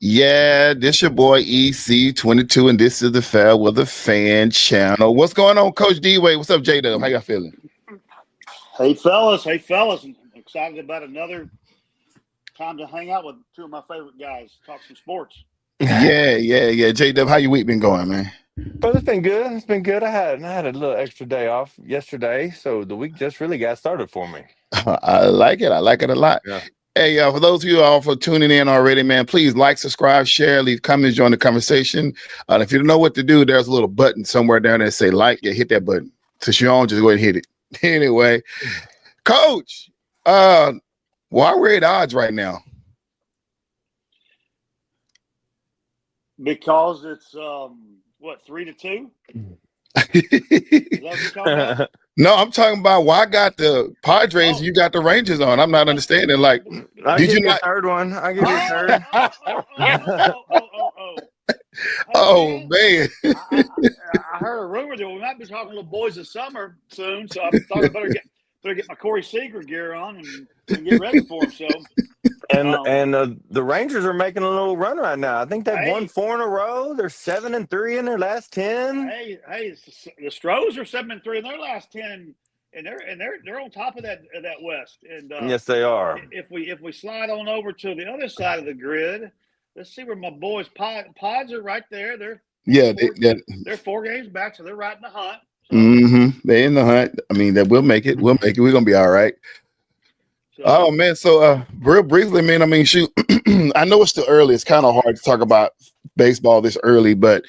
Yeah, this your boy EC22, and this is the FairWeather Fan channel. What's going on, Coach D-Wade? What's up, J-Dub? How y'all feeling? Hey fellas, I'm excited about another time to hang out with two of my favorite guys, talk some sports. Yeah. J-Dub, how your week been going, man? Well, it's been good. It's been good. I had a little extra day off yesterday, so the week just really got started for me. I like it. I like it a lot. Yeah. Hey, for those of you all for tuning in already, man, please like, subscribe, share, leave comments, join the conversation. If you don't know what to do, there's a little button somewhere down there that say like. Yeah, hit that button. Since you don't, just go ahead and hit it. Anyway, Coach, why we're at odds right now? Because it's 3-2? Is that what you're talking about? No, I'm talking about why I got the Padres, you got the Rangers on. I'm not understanding. Like, I'll did give you you not? a third one. I'll give you a third. Oh Hey, man. I heard a rumor that we might be talking little boys of summer soon, so I thought I better get my Corey Seager gear on and get ready for him. So, And the Rangers are making a little run right now. I think they've won 4 in a row. They're 7-3 in their last 10. Hey, the Stros are 7-3 in their last 10, and they're on top of that West. And Yes, they are. If we slide on over to the other side of the grid, let's see where my boys Pods are right there. They're 4 games back, so they're right in the hunt. So. They're in the hunt. I mean, that we'll make it. We're gonna be all right. So, oh man, so real briefly, man. I mean, shoot, I know it's still early. It's kind of hard to talk about baseball this early, but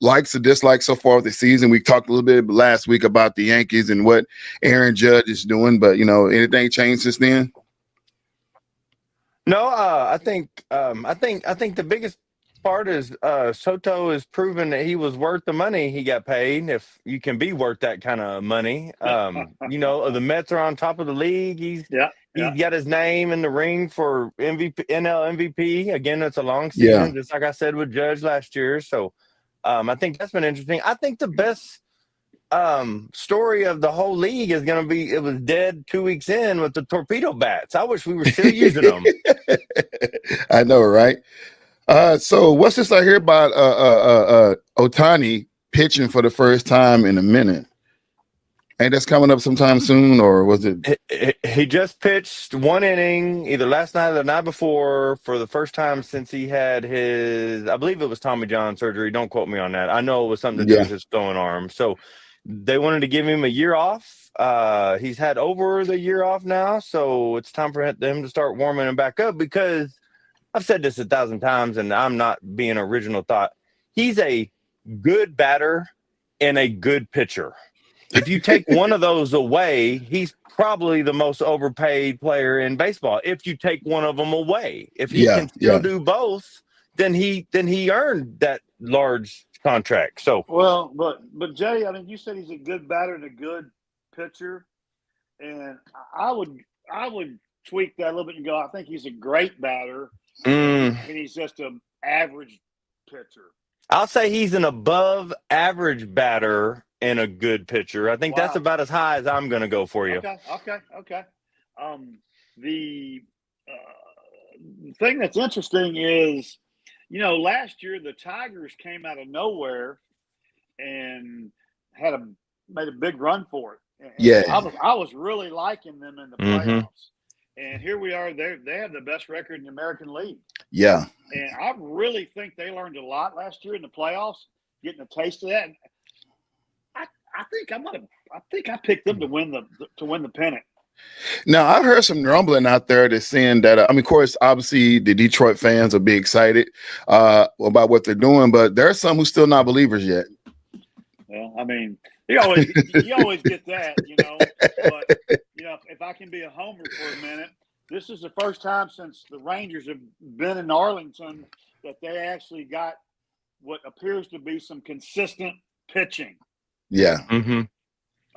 likes or dislikes so far this season. We talked a little bit last week about the Yankees and what Aaron Judge is doing, but anything changed since then? No, I think the biggest part is Soto has proven that he was worth the money he got paid. If you can be worth that kind of money, the Mets are on top of the league. He's got his name in the ring for NL MVP. Again, it's a long season, just like I said with Judge last year. So I think that's been interesting. I think the best story of the whole league is going to be it was dead 2 weeks in with the torpedo bats. I wish we were still using them. I know, right? So what's this I hear about Ohtani pitching for the first time in a minute? Ain't that's coming up sometime soon, or was it? He just pitched 1 inning either last night or the night before for the first time since he had his, I believe it was Tommy John surgery. Don't quote me on that. I know it was something to do with his throwing arm. So they wanted to give him a year off. He's had over the year off now, so it's time for them to start warming him back up because I've said this 1,000 times, and I'm not being original thought. He's a good batter and a good pitcher. If you take one of those away, he's probably the most overpaid player in baseball. If you take one of them away, if he can still do both, then he earned that large contract. So well, but Jay, I mean, you said he's a good batter and a good pitcher, and I would tweak that a little bit and go, I think he's a great batter. And he's just an average pitcher. I'll say he's an above average batter and a good pitcher. I think that's about as high as I'm going to go for you. Okay. The thing that's interesting is, last year the Tigers came out of nowhere and made a big run for it. And I was really liking them in the playoffs. And here we are. They have the best record in the American League. Yeah. And I really think they learned a lot last year in the playoffs, getting a taste of that. I think I picked them to win the pennant. Now I've heard some rumbling out there that's saying that. Of course, obviously the Detroit fans will be excited about what they're doing, but there are some who still not believers yet. Well, I mean, you always get that, But if I can be a homer for a minute, this is the first time since the Rangers have been in Arlington that they actually got what appears to be some consistent pitching. Yeah.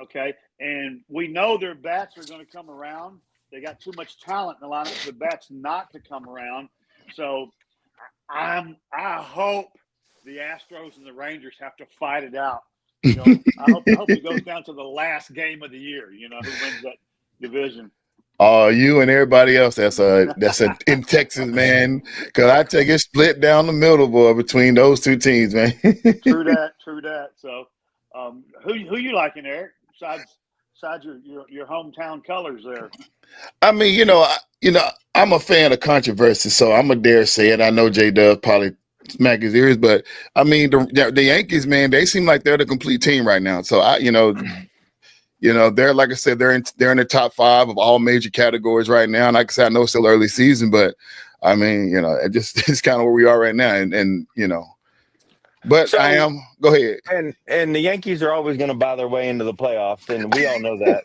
Okay, and we know their bats are going to come around. They got too much talent in the lineup for the bats not to come around. So I hope the Astros and the Rangers have to fight it out. I hope it goes down to the last game of the year. Who wins that division? You and everybody else that's in Texas, man. Because I take it split down the middle, boy, between those two teams, man. True that. So, who you liking, Eric? Besides your hometown colors there. I mean, I'm a fan of controversy, so I'm a dare say it. I know J Dub probably smack his ears, but I mean, the Yankees, man, they seem like they're the complete team right now. So they're, like I said, they're in the top 5 of all major categories right now. And like I said, I know it's still early season, but I mean, it's kind of where we are right now. And but so, go ahead. And the Yankees are always going to buy their way into the playoffs, and we all know that.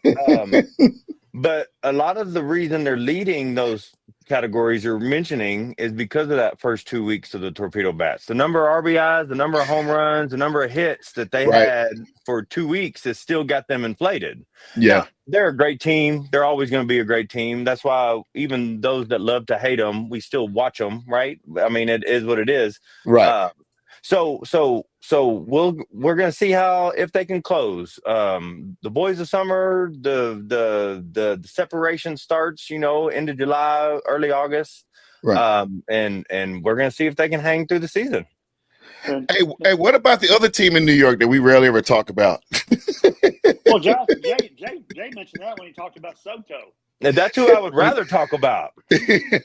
But a lot of the reason they're leading those categories you're mentioning is because of that first 2 weeks of the torpedo bats. The number of RBIs, the number of home runs, the number of hits that they had for 2 weeks has still got them inflated. Yeah. Now, they're a great team. They're always going to be a great team. That's why even those that love to hate them, we still watch them, right? I mean, it is what it is. Right. So we're gonna see if they can close. The boys of summer, the separation starts, end of July, early August. Right. And we're gonna see if they can hang through the season. Hey, what about the other team in New York that we rarely ever talk about? Well, Jay mentioned that when he talked about Soto. That's who I would rather talk about.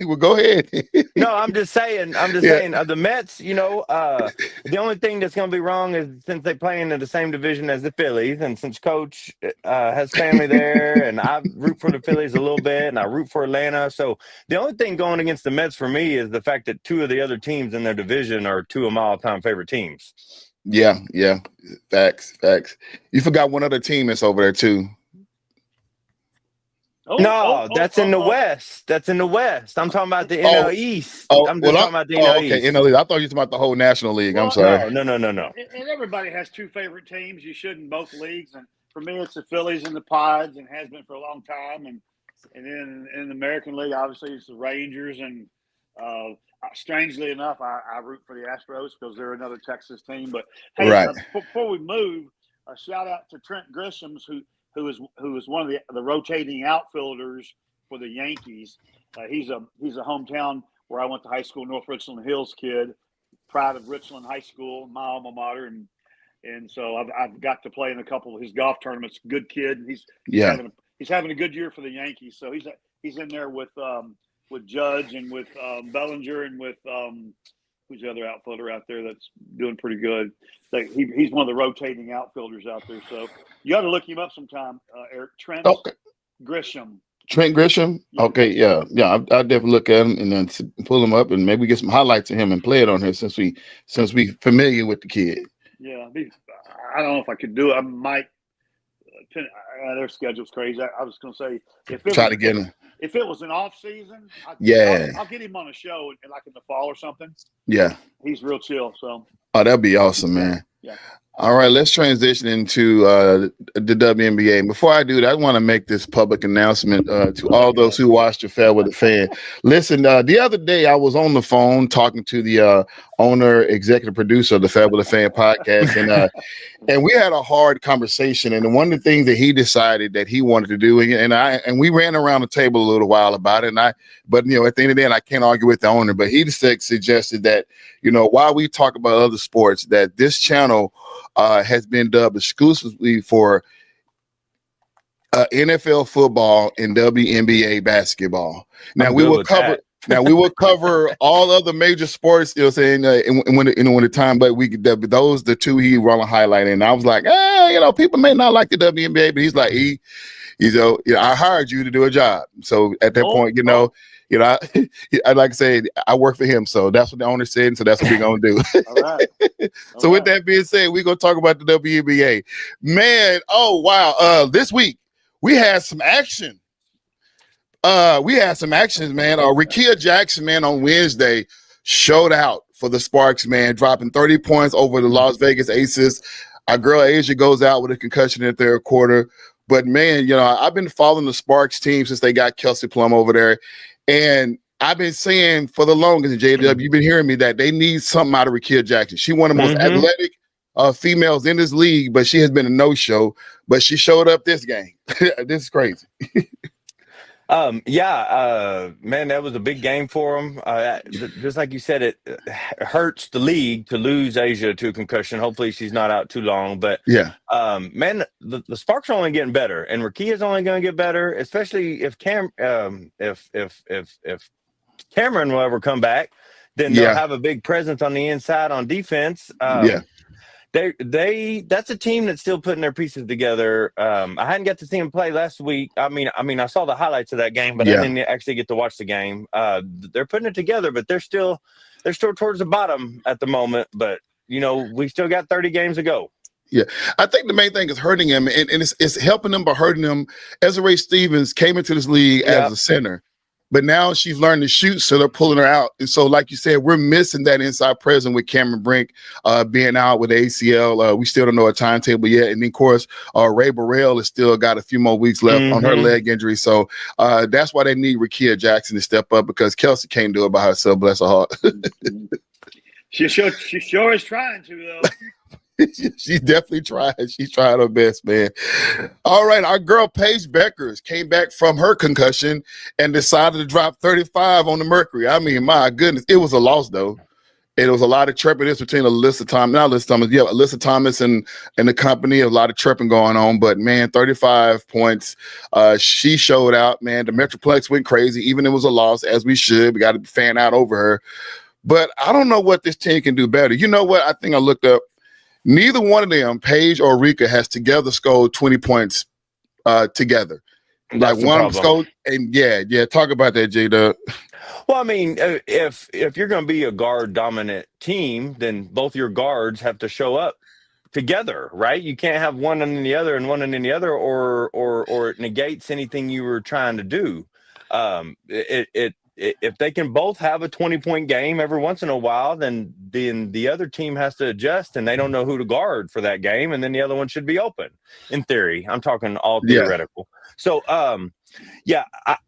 Well, go ahead. No, I'm just saying, the Mets, the only thing that's going to be wrong is since they play in the same division as the Phillies, and since Coach has family there, and I root for the Phillies a little bit, and I root for Atlanta. So the only thing going against the Mets for me is the fact that 2 of the other teams in their division are 2 of my all-time favorite teams. Yeah. Facts. You forgot one other team that's over there, too. That's in the West. That's in the West. I'm talking about the NL East. I'm talking about the NL East. NL East. I thought you were talking about the whole National League. I'm sorry. No. And everybody has 2 favorite teams. You should in both leagues. And for me, it's the Phillies and the Pods, and has been for a long time. And then in the American League, obviously, it's the Rangers. And strangely enough, I root for the Astros because they're another Texas team. But hey, before we move, a shout out to Trent Grisham, who is one of the rotating outfielders for the Yankees. He's a hometown where I went to high school, North Richland Hills kid, proud of Richland High School, my alma mater, and so I've got to play in a couple of his golf tournaments. Good kid. He's having a good year for the Yankees. So he's in there with Judge and with Bellinger and with who's the other outfielder out there that's doing pretty good. He's one of the rotating outfielders out there. So you ought to look him up sometime, Eric. Trent Grisham. Trent Grisham? Okay, yeah. I'll definitely look at him and then pull him up and maybe get some highlights of him and play it on here since we familiar with the kid. Yeah, I don't know if I could do it. I might. Their schedule's crazy. I was going to say if it was an off season, I'll get him on a show like in the fall or something. Yeah, he's real chill. So that'd be awesome, man. Yeah. All right, let's transition into the WNBA. Before I do that, I want to make this public announcement to all those who watch the FairWeather Fan. Listen, the other day I was on the phone talking to the owner, executive producer of the FairWeather Fan Podcast, and we had a hard conversation. And one of the things that he decided that he wanted to do, and we ran around the table a little while about it. But at the end of the day, I can't argue with the owner. But he suggested that while we talk about other sports, that this channel has been dubbed exclusively for NFL football and WNBA basketball. Now we will cover all other major sports. When the time, but those the 2 he want to highlight. And I was like, people may not like the WNBA, but he's like, I hired you to do a job. So at that point, I like to say I work for him, so that's what the owner said, and so that's what we're gonna do. All right. So with that being said, we're gonna talk about the WNBA. Man, oh wow! This week we had some action. Man. Rickea Jackson, man, on Wednesday showed out for the Sparks, man, dropping 30 points over the Las Vegas Aces. Our girl Asia goes out with a concussion in the 3rd quarter. But man, I've been following the Sparks team since they got Kelsey Plum over there. And I've been saying for the longest, JW, you've been hearing me that they need something out of Rickea Jackson. She's one of the most athletic females in this league, but she has been a no-show. But she showed up this game. This is crazy. Man, that was a big game for them. Just like you said, it hurts the league to lose Asia to a concussion. Hopefully, she's not out too long. But Yeah. man, the sparks are only getting better, and Rakia's only going to get better, especially if if Cameron will ever come back, then they'll Yeah. have a big presence on the inside on defense. Yeah. That's a team that's still putting their pieces together. I hadn't got to see them play last week. I mean, I saw the highlights of that game, but I didn't actually get to watch the game. They're putting it together, but they're still towards the bottom at the moment. But we still got 30 games to go. Yeah, I think the main thing is hurting him, and it's helping him by hurting him. Ezra Stevens came into this league as a center, but now she's learned to shoot, so they're pulling her out. And so, like you said, we're missing that inside presence with Cameron Brink being out with ACL. We still don't know a timetable yet. And then, of course, Ray Burrell has still got a few more weeks left on her leg injury. So that's why they need Rakia Jackson to step up, because Kelsey can't do it by herself, bless her heart. She sure is trying to, though. She definitely tried. She tried her best, man. All right, our girl Paige Beckers came back from her concussion and decided to drop 35 on the Mercury. I mean, my goodness, it was a loss, though. It was a lot of trepidation between Alyssa Thomas and the company. A lot of tripping going on, but man, 35 points. She showed out, man. The Metroplex went crazy. Even it was a loss, as we should. We got to fan out over her. But I don't know what this team can do better. You know what? I think I looked up. Neither one of them, Paige or Rika, has together scored 20 points together. That's like one scored, and yeah. Talk about that, J-Dub. Well, I mean, if you're going to be a guard dominant team, then both your guards have to show up together, right? You can't have one and then the other and one and then the other, or it negates anything you were trying to do. If they can both have a 20-point game every once in a while, then the other team has to adjust, and they don't know who to guard for that game, and then the other one should be open. In theory, I'm talking all theoretical. So, I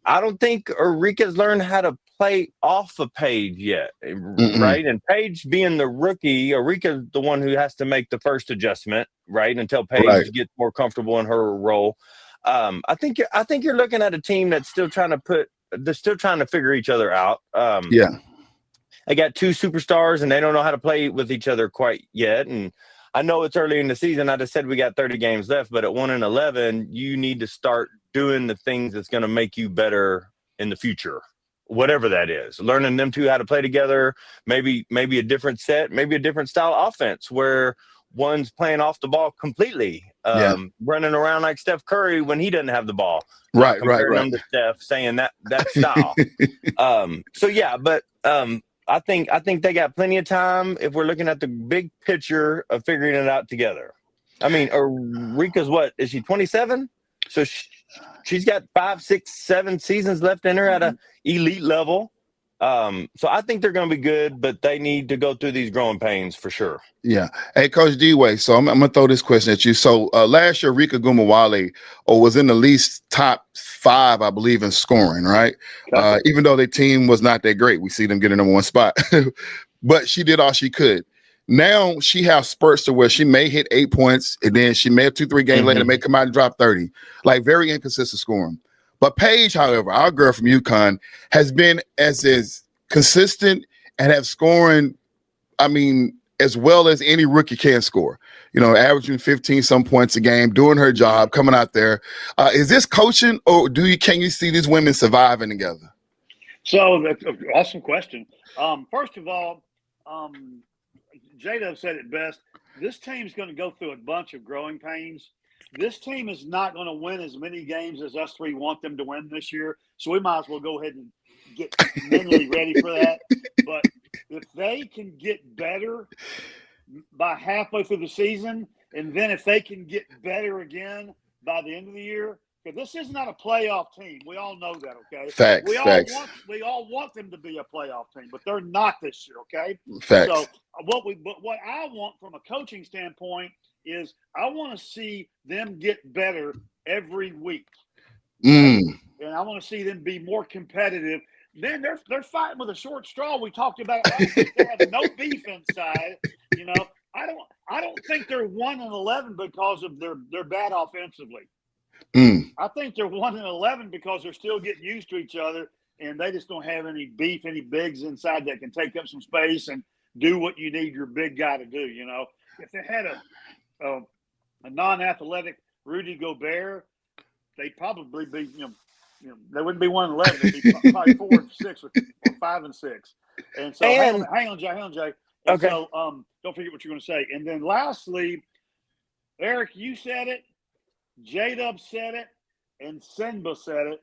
don't think Rika's learned how to play off of Paige yet, right? And Paige being the rookie, Rika's the one who has to make the first adjustment, right, until Paige gets more comfortable in her role. I think you're looking at a team that's still trying to figure each other out. They got two superstars, and they don't know how to play with each other quite yet. And I know it's early in the season. I just said we got 30 games left, but at 1-11, you need to start doing the things that's going to make you better in the future, whatever that is. Learning them two how to play together, maybe a different set, maybe a different style of offense where one's playing off the ball completely, running around like Steph Curry when he doesn't have the ball. Right. Them to Steph, saying that style. I think they got plenty of time if we're looking at the big picture of figuring it out together. I mean, Rika's what? Is she 27? So she's got 5, 6, 7 seasons left in her at an elite level. So I think they're going to be good, but they need to go through these growing pains for sure. Yeah. Hey, Coach D-Way, so I'm going to throw this question at you. So last year, Rika Gumawale was in the least top 5, I believe, in scoring, right? Even though their team was not that great. We see them get a number 1 spot. But she did all she could. Now she has spurts to where she may hit 8 points, and then she may have 2-3 games later, may come out and drop 30. Like, very inconsistent scoring. But Paige, however, our girl from UConn, has been as consistent and have scoring, I mean, as well as any rookie can score. Averaging 15-some points a game, doing her job, coming out there. Is this coaching, or can you see these women surviving together? So that's an awesome question. First of all, J-Dub said it best. This team's going to go through a bunch of growing pains. This team is not going to win as many games as us three want them to win this year. So we might as well go ahead and get mentally ready for that. But if they can get better by halfway through the season, and then if they can get better again by the end of the year, because this is not a playoff team. We all know that, okay? Facts. We all want them to be a playoff team, but they're not this year, okay? Facts. So what I want from a coaching standpoint is I want to see them get better every week. And I want to see them be more competitive. Then they're fighting with a short straw. We talked about it. They have no beef inside. I don't think they're 1-11 because of their bad offensively. I think they're 1-11 because they're still getting used to each other, and they just don't have any beef, any bigs inside that can take up some space and do what you need your big guy to do. You know, if they had a non-athletic Rudy Gobert, they'd probably be they wouldn't be 1-11. They'd be probably 4-6 or 5-6. And so hang on, Jay. And okay. So don't forget what you're going to say. And then lastly, Eric, you said it, J-Dub said it, and Simba said it,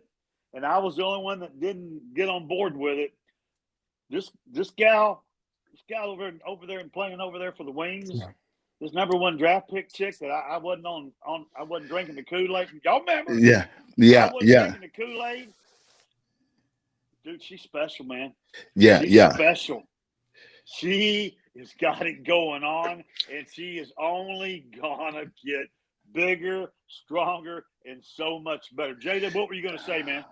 and I was the only one that didn't get on board with it. This gal over there and playing over there for the Wings. Yeah. This number 1 draft pick chick that I wasn't I wasn't drinking the Kool-Aid. Y'all remember? Yeah. I wasn't drinking the Kool-Aid. Dude, she's special, man. She's special. She has got it going on, and she is only gonna get bigger, stronger, and so much better. Jada, what were you gonna say, man?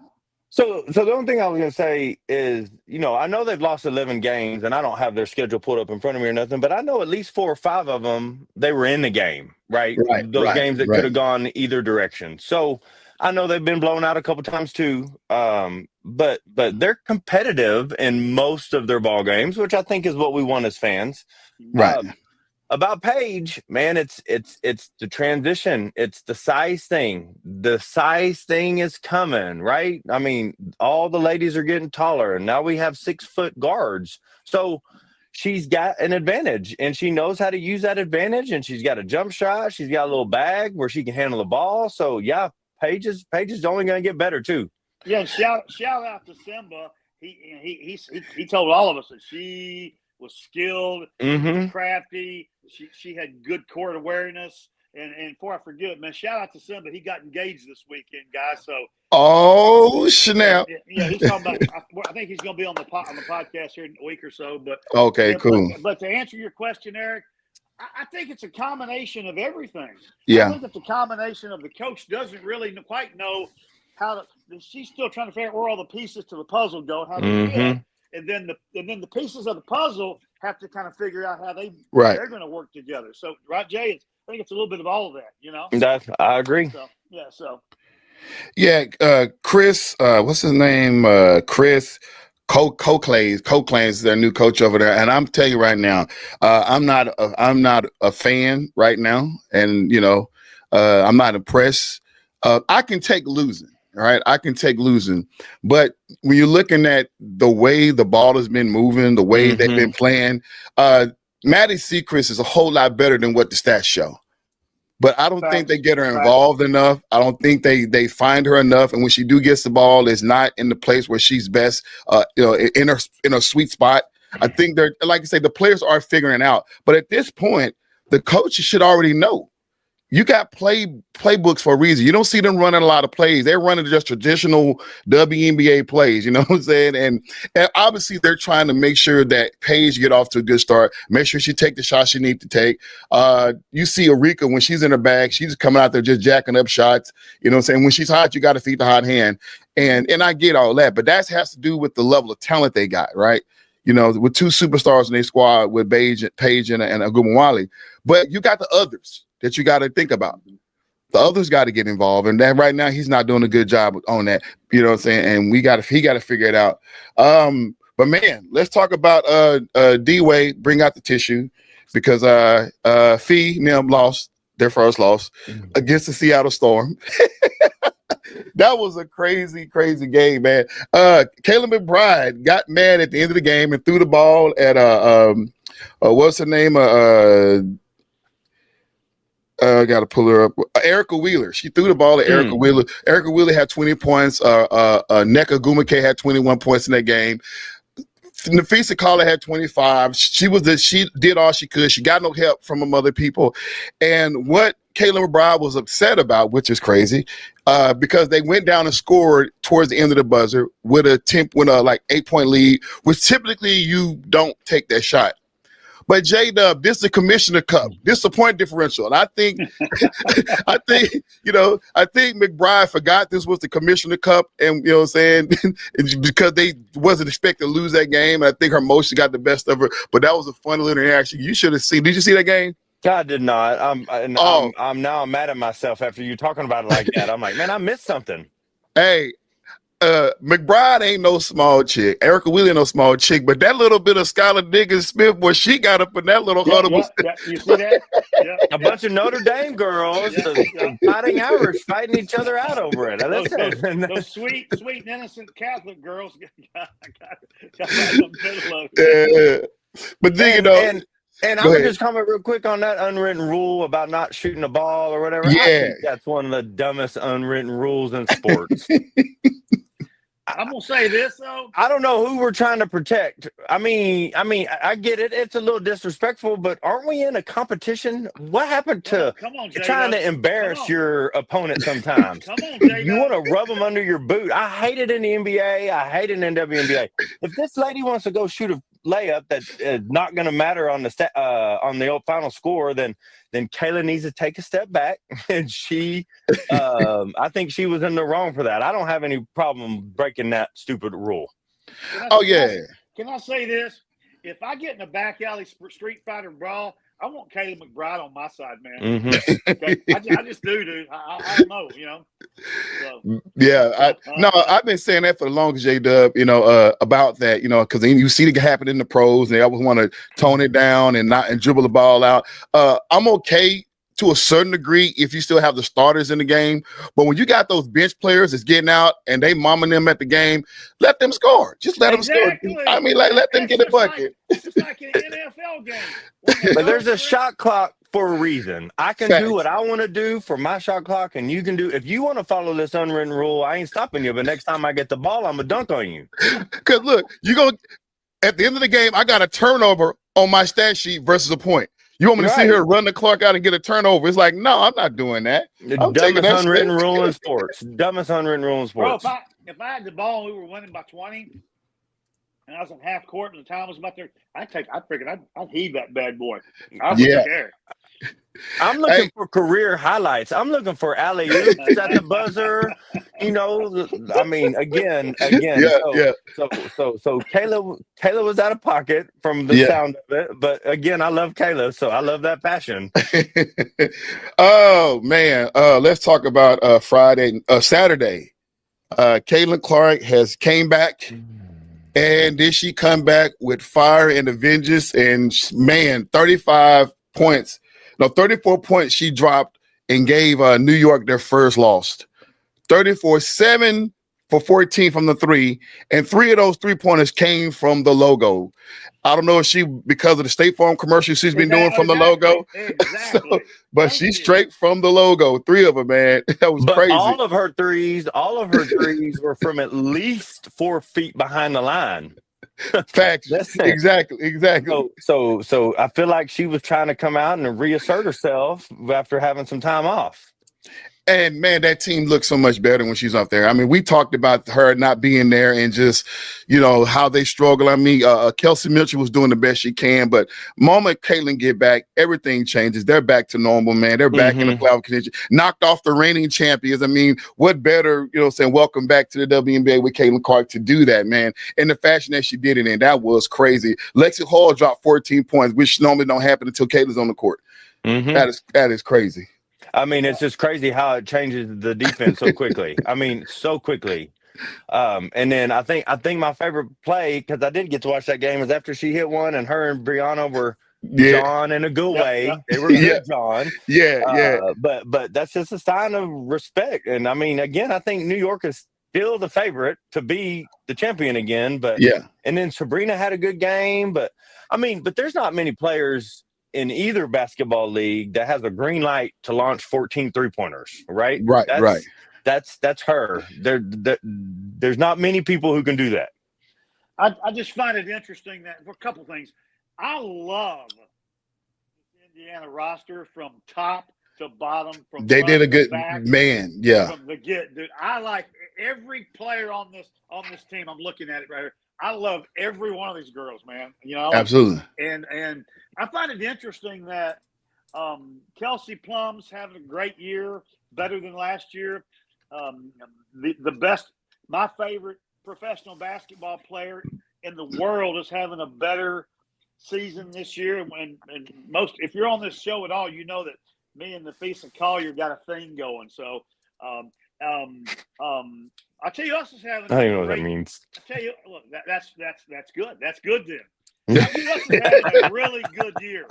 So the only thing I was going to say is, I know they've lost 11 games, and I don't have their schedule pulled up in front of me or nothing, but I know at least 4 or 5 of them, they were in the game, right? Those games that could have gone either direction. So I know they've been blown out a couple times too, but they're competitive in most of their ball games, which I think is what we want as fans. Right. About Paige, man, it's the transition. It's the size thing. The size thing is coming, right? I mean, all the ladies are getting taller, and now we have 6-foot guards. So she's got an advantage, and she knows how to use that advantage, and she's got a jump shot. She's got a little bag where she can handle the ball. So, yeah, Paige is only going to get better, too. Yeah, shout out to Simba. He told all of us that she was skilled, crafty. She had good court awareness. And before I forget, man, shout out to Simba. He got engaged this weekend, guys. So snap! Yeah, he's talking about. I think he's going to be on the podcast here in a week or so. But okay, cool. But to answer your question, Eric, I think it's a combination of everything. Yeah, I think it's a combination of the coach doesn't really quite know how to. She's still trying to figure out where all the pieces to the puzzle go, how they fit. And then the pieces of the puzzle have to kind of figure out how they're going to work together. So, right, Jay, I think it's a little bit of all of that, I agree. Chris, what's his name? Chris Coklays is their new coach over there. And I'm telling you right now, I'm not a fan right now. And, I'm not impressed. I can take losing. All right, I can take losing, but when you're looking at the way the ball has been moving, the way they've been playing, Maddie Sechrist is a whole lot better than what the stats show. But I don't think they get her involved enough. I don't think they find her enough. And when she gets the ball, it's not in the place where she's best, in her sweet spot. I think they're, like I say, the players are figuring it out. But at this point, the coaches should already know. You got playbooks for a reason. You don't see them running a lot of plays. They're running just traditional WNBA plays, you know what I'm saying? And obviously they're trying to make sure that Paige get off to a good start, make sure she take the shots she needs to take. You see Arika, when she's in her bag, she's coming out there just jacking up shots. You know what I'm saying? When she's hot, you got to feed the hot hand. And I get all that, but that has to do with the level of talent they got, right? With 2 superstars in their squad with Paige and Agumawali. But you got the others that you got to think about. The others got to get involved, and that right now he's not doing a good job on that. You know what I'm saying? And he got to figure it out. But man, let's talk about D-Wade. Bring out the tissue, because Fee lost their first loss against the Seattle Storm. That was a crazy, crazy game, man. Kayla McBride got mad at the end of the game and threw the ball at what's her name? I got to pull her up. Erica Wheeler. She threw the ball at Erica Wheeler. Erica Wheeler had 20 points. Nneka Ogwumike had 21 points in that game. Nafisa Carter had 25. She did all she could. She got no help from some other people. And what Kayla McBride was upset about, which is crazy, because they went down and scored towards the end of the buzzer with a 8-point lead, which typically you don't take that shot. But J-Dub, this is the Commissioner Cup. This is a point differential. And I think McBride forgot this was the Commissioner Cup, and you know what I'm saying? Because they wasn't expected to lose that game. And I think her emotion got the best of her. But that was a fun little interaction. You should have seen. Did you see that game? I did not. Oh, I'm now mad at myself after you talking about it like that. I'm like, man, I missed something. hey, McBride ain't no small chick. Erica Wheeler ain't no small chick, but that little bit of Skylar Diggins Smith, boy, she got up in that little huddle. Yeah. You see that? Yeah. A bunch of Notre Dame girls, the Fighting Irish, fighting each other out over it. Those sweet, and innocent Catholic girls got right in the middle of it. But then, and I'm gonna just comment real quick on that unwritten rule about not shooting the ball or whatever. Yeah. I think that's one of the dumbest unwritten rules in sports. I'm gonna say this though. I don't know who we're trying to protect. I mean, I get it. It's a little disrespectful, but aren't we in a competition? What happened to trying to embarrass your opponent sometimes? Come on, J-Dub. You want to rub them under your boot. I hate it in the NBA. I hate it in WNBA. If this lady wants to go shoot a layup that's not going to matter on the final score, then Kayla needs to take a step back, and I think she was in the wrong for that. I don't have any problem breaking that stupid rule. Can I say this? If I get in a back alley street fighter brawl, I want Kayla McBride on my side, man. Mm-hmm. Okay? I just do, dude. I don't know, you know. So, yeah, I've been saying that for the longest, J-Dub, about that, because then you see it happen in the pros, and they always want to tone it down and dribble the ball out. I'm okay to a certain degree if you still have the starters in the game, but when you got those bench players that's getting out and they momming them at the game, let them score. Just let them score. I mean, let them get a bucket. It's like an NFL game. But there's a shot clock for a reason. I can do what I want to do for my shot clock, and you can do. If you want to follow this unwritten rule, I ain't stopping you. But next time I get the ball, I'm gonna dunk on you. Because look, at the end of the game, I got a turnover on my stat sheet versus a point. You want me to sit here, run the clock out, and get a turnover? It's like, no, I'm not doing that. Dumbest unwritten rule in sports. Dumbest unwritten rule in sports. Bro, if I had the ball and we were winning by 20, and I was in half court and the time was about there, I'd heave that bad boy. I wouldn't care. I'm looking for career highlights. I'm looking for alley-oops at the buzzer. I mean, again. So Kayla was out of pocket from the sound of it, but again, I love Kayla, so I love that passion. Oh man, let's talk about Saturday. Caitlin Clark has came back. And did she come back with fire and a vengeance? And man, 34 points she dropped and gave New York their first loss. 34, 7 for 14 from the three, and 3 of those 3-pointers came from the logo. I don't know if because of the State Farm commercial she's been doing from the logo. Exactly. But she's straight from the logo. 3 of them, man. That was crazy. All of her threes were from at least 4 feet behind the line. Facts. Exactly. So I feel like she was trying to come out and reassert herself after having some time off. And man, that team looks so much better when she's up there. I mean, we talked about her not being there and just, how they struggle. I mean, Kelsey Mitchell was doing the best she can, but moment Caitlin get back, everything changes. They're back to normal, man. They're back in the playoff contention. Knocked off the reigning champions. I mean, what better, saying welcome back to the WNBA with Caitlin Clark to do that, man. And the fashion that she did it in, that was crazy. Lexi Hall dropped 14 points, which normally don't happen until Caitlin's on the court. That is crazy. I mean, it's just crazy how it changes the defense so quickly. I mean, so quickly. And then I think my favorite play, because I did get to watch that game, is after she hit one and her and Brianna were John in a good way. They were good, John. But that's just a sign of respect. And I mean, again, I think New York is still the favorite to be the champion again. But and then Sabrina had a good game. But I mean, there's not many players in either basketball league that has a green light to launch 14 3-pointers, right? Right. That's her. There's not many people who can do that. I just find it interesting that for a couple things. I love the Indiana roster from top to bottom. They did a good man. Yeah. From the get, dude. I like every player on this team. I'm looking at it right here. I love every one of these girls, man. Absolutely. And I find it interesting that Kelsey Plum's having a great year, better than last year. My favorite professional basketball player in the world is having a better season this year, and most, if you're on this show at all, you know that me and the Feast and Collier got a thing going. So, I tell you, us is having. I don't even know what that means. I tell you, look, that's good. That's good then. I tell you, us is having a really good year.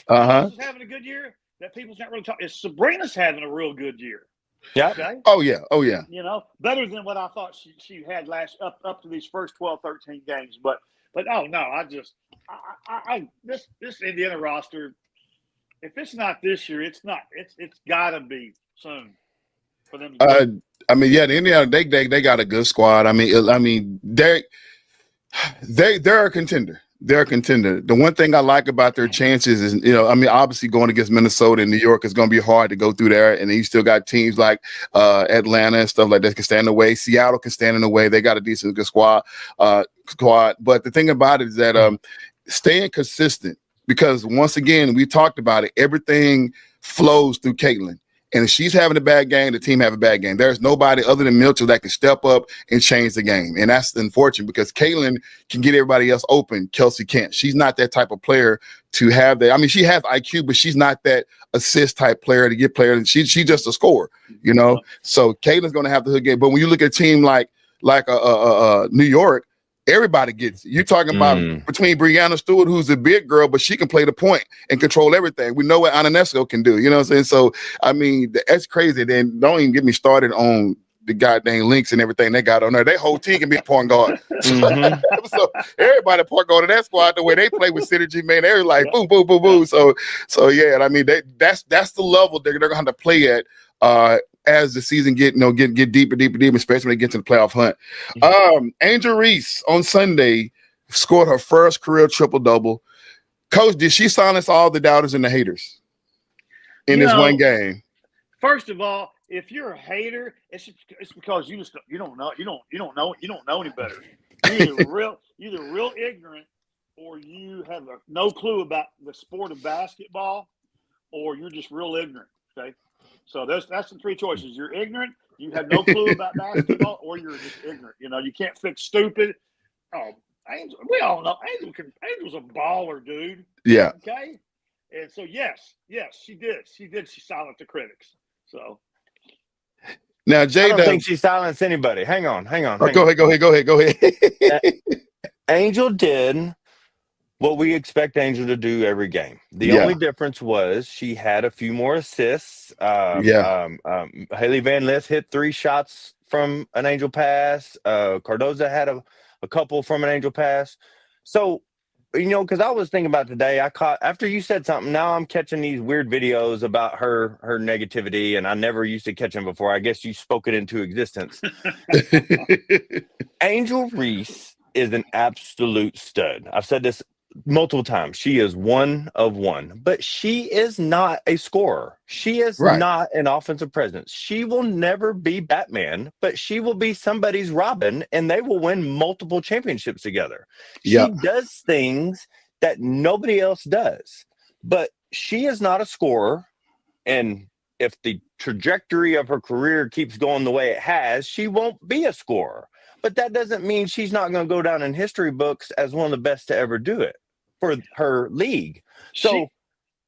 Us is having a good year that people's not really talking. Sabrina's having a real good year. Yeah. Okay? Oh yeah. You know, better than what I thought she had up to these first 12, 13 games. But oh no, this Indiana roster, if it's not this year, it's not. It's got to be soon for them. I mean, yeah, the Indiana they got a good squad. I mean, they're a contender. They're a contender. The one thing I like about their chances is, obviously going against Minnesota and New York is going to be hard to go through there. And then you still got teams like Atlanta and stuff like that can stand in the way. Seattle can stand in the way. They got a decent good squad. But the thing about it is that staying consistent, because once again, we talked about it, everything flows through Caitlin. And if she's having a bad game, the team have a bad game. There's nobody other than Mitchell that can step up and change the game. And that's unfortunate because Caitlin can get everybody else open. Kelsey can't. She's not that type of player to have that. I mean, she has IQ, but she's not that assist type player to get players. She's just a scorer, So Caitlin's going to have the hook game. But when you look at a team like New York, everybody gets it. You're talking about between Breanna Stewart, who's a big girl, but she can play the point and control everything. We know what Ionescu can do. You know what I'm saying? So, I mean, that's crazy. Then don't even get me started on the goddamn links and everything they got on there. Their whole team can be a point guard. So everybody point guard in that squad, the way they play with synergy, man, they're like boom, boom, boom, boom. So yeah, I mean, that's the level they're going to have to play at as the season get deeper, especially when they get to the playoff hunt. Angel Reese on Sunday scored her first career triple-double. Coach, did she silence all the doubters and the haters in this one game? First of all, if you're a hater, it's because you don't know any better. You're either real ignorant, or you have no clue about the sport of basketball, or you're just real ignorant. Okay. So that's the three choices. You're ignorant, you have no clue about basketball, or you're just ignorant. You can't fix stupid. Oh, Angel, we all know Angel's a baller, dude. Yeah. Okay. And so yes, she did. She silenced the critics. So now, Jay, I don't think she silenced anybody. Hang on. Go ahead. Angel did what we expect Angel to do every game. The only difference was she had a few more assists. Haley Van Lith hit 3 shots from an Angel pass. Cardoza had a couple from an Angel pass. So, because I was thinking about today, after you said something, now I'm catching these weird videos about her negativity, and I never used to catch them before. I guess you spoke it into existence. Angel Reese is an absolute stud. I've said this multiple times. She is one of one, but she is not a scorer. She is not an offensive presence. She will never be Batman, but she will be somebody's Robin, and they will win multiple championships together. She does things that nobody else does, but she is not a scorer. And if the trajectory of her career keeps going the way it has, she won't be a scorer. But that doesn't mean she's not going to go down in history books as one of the best to ever do it for her league. So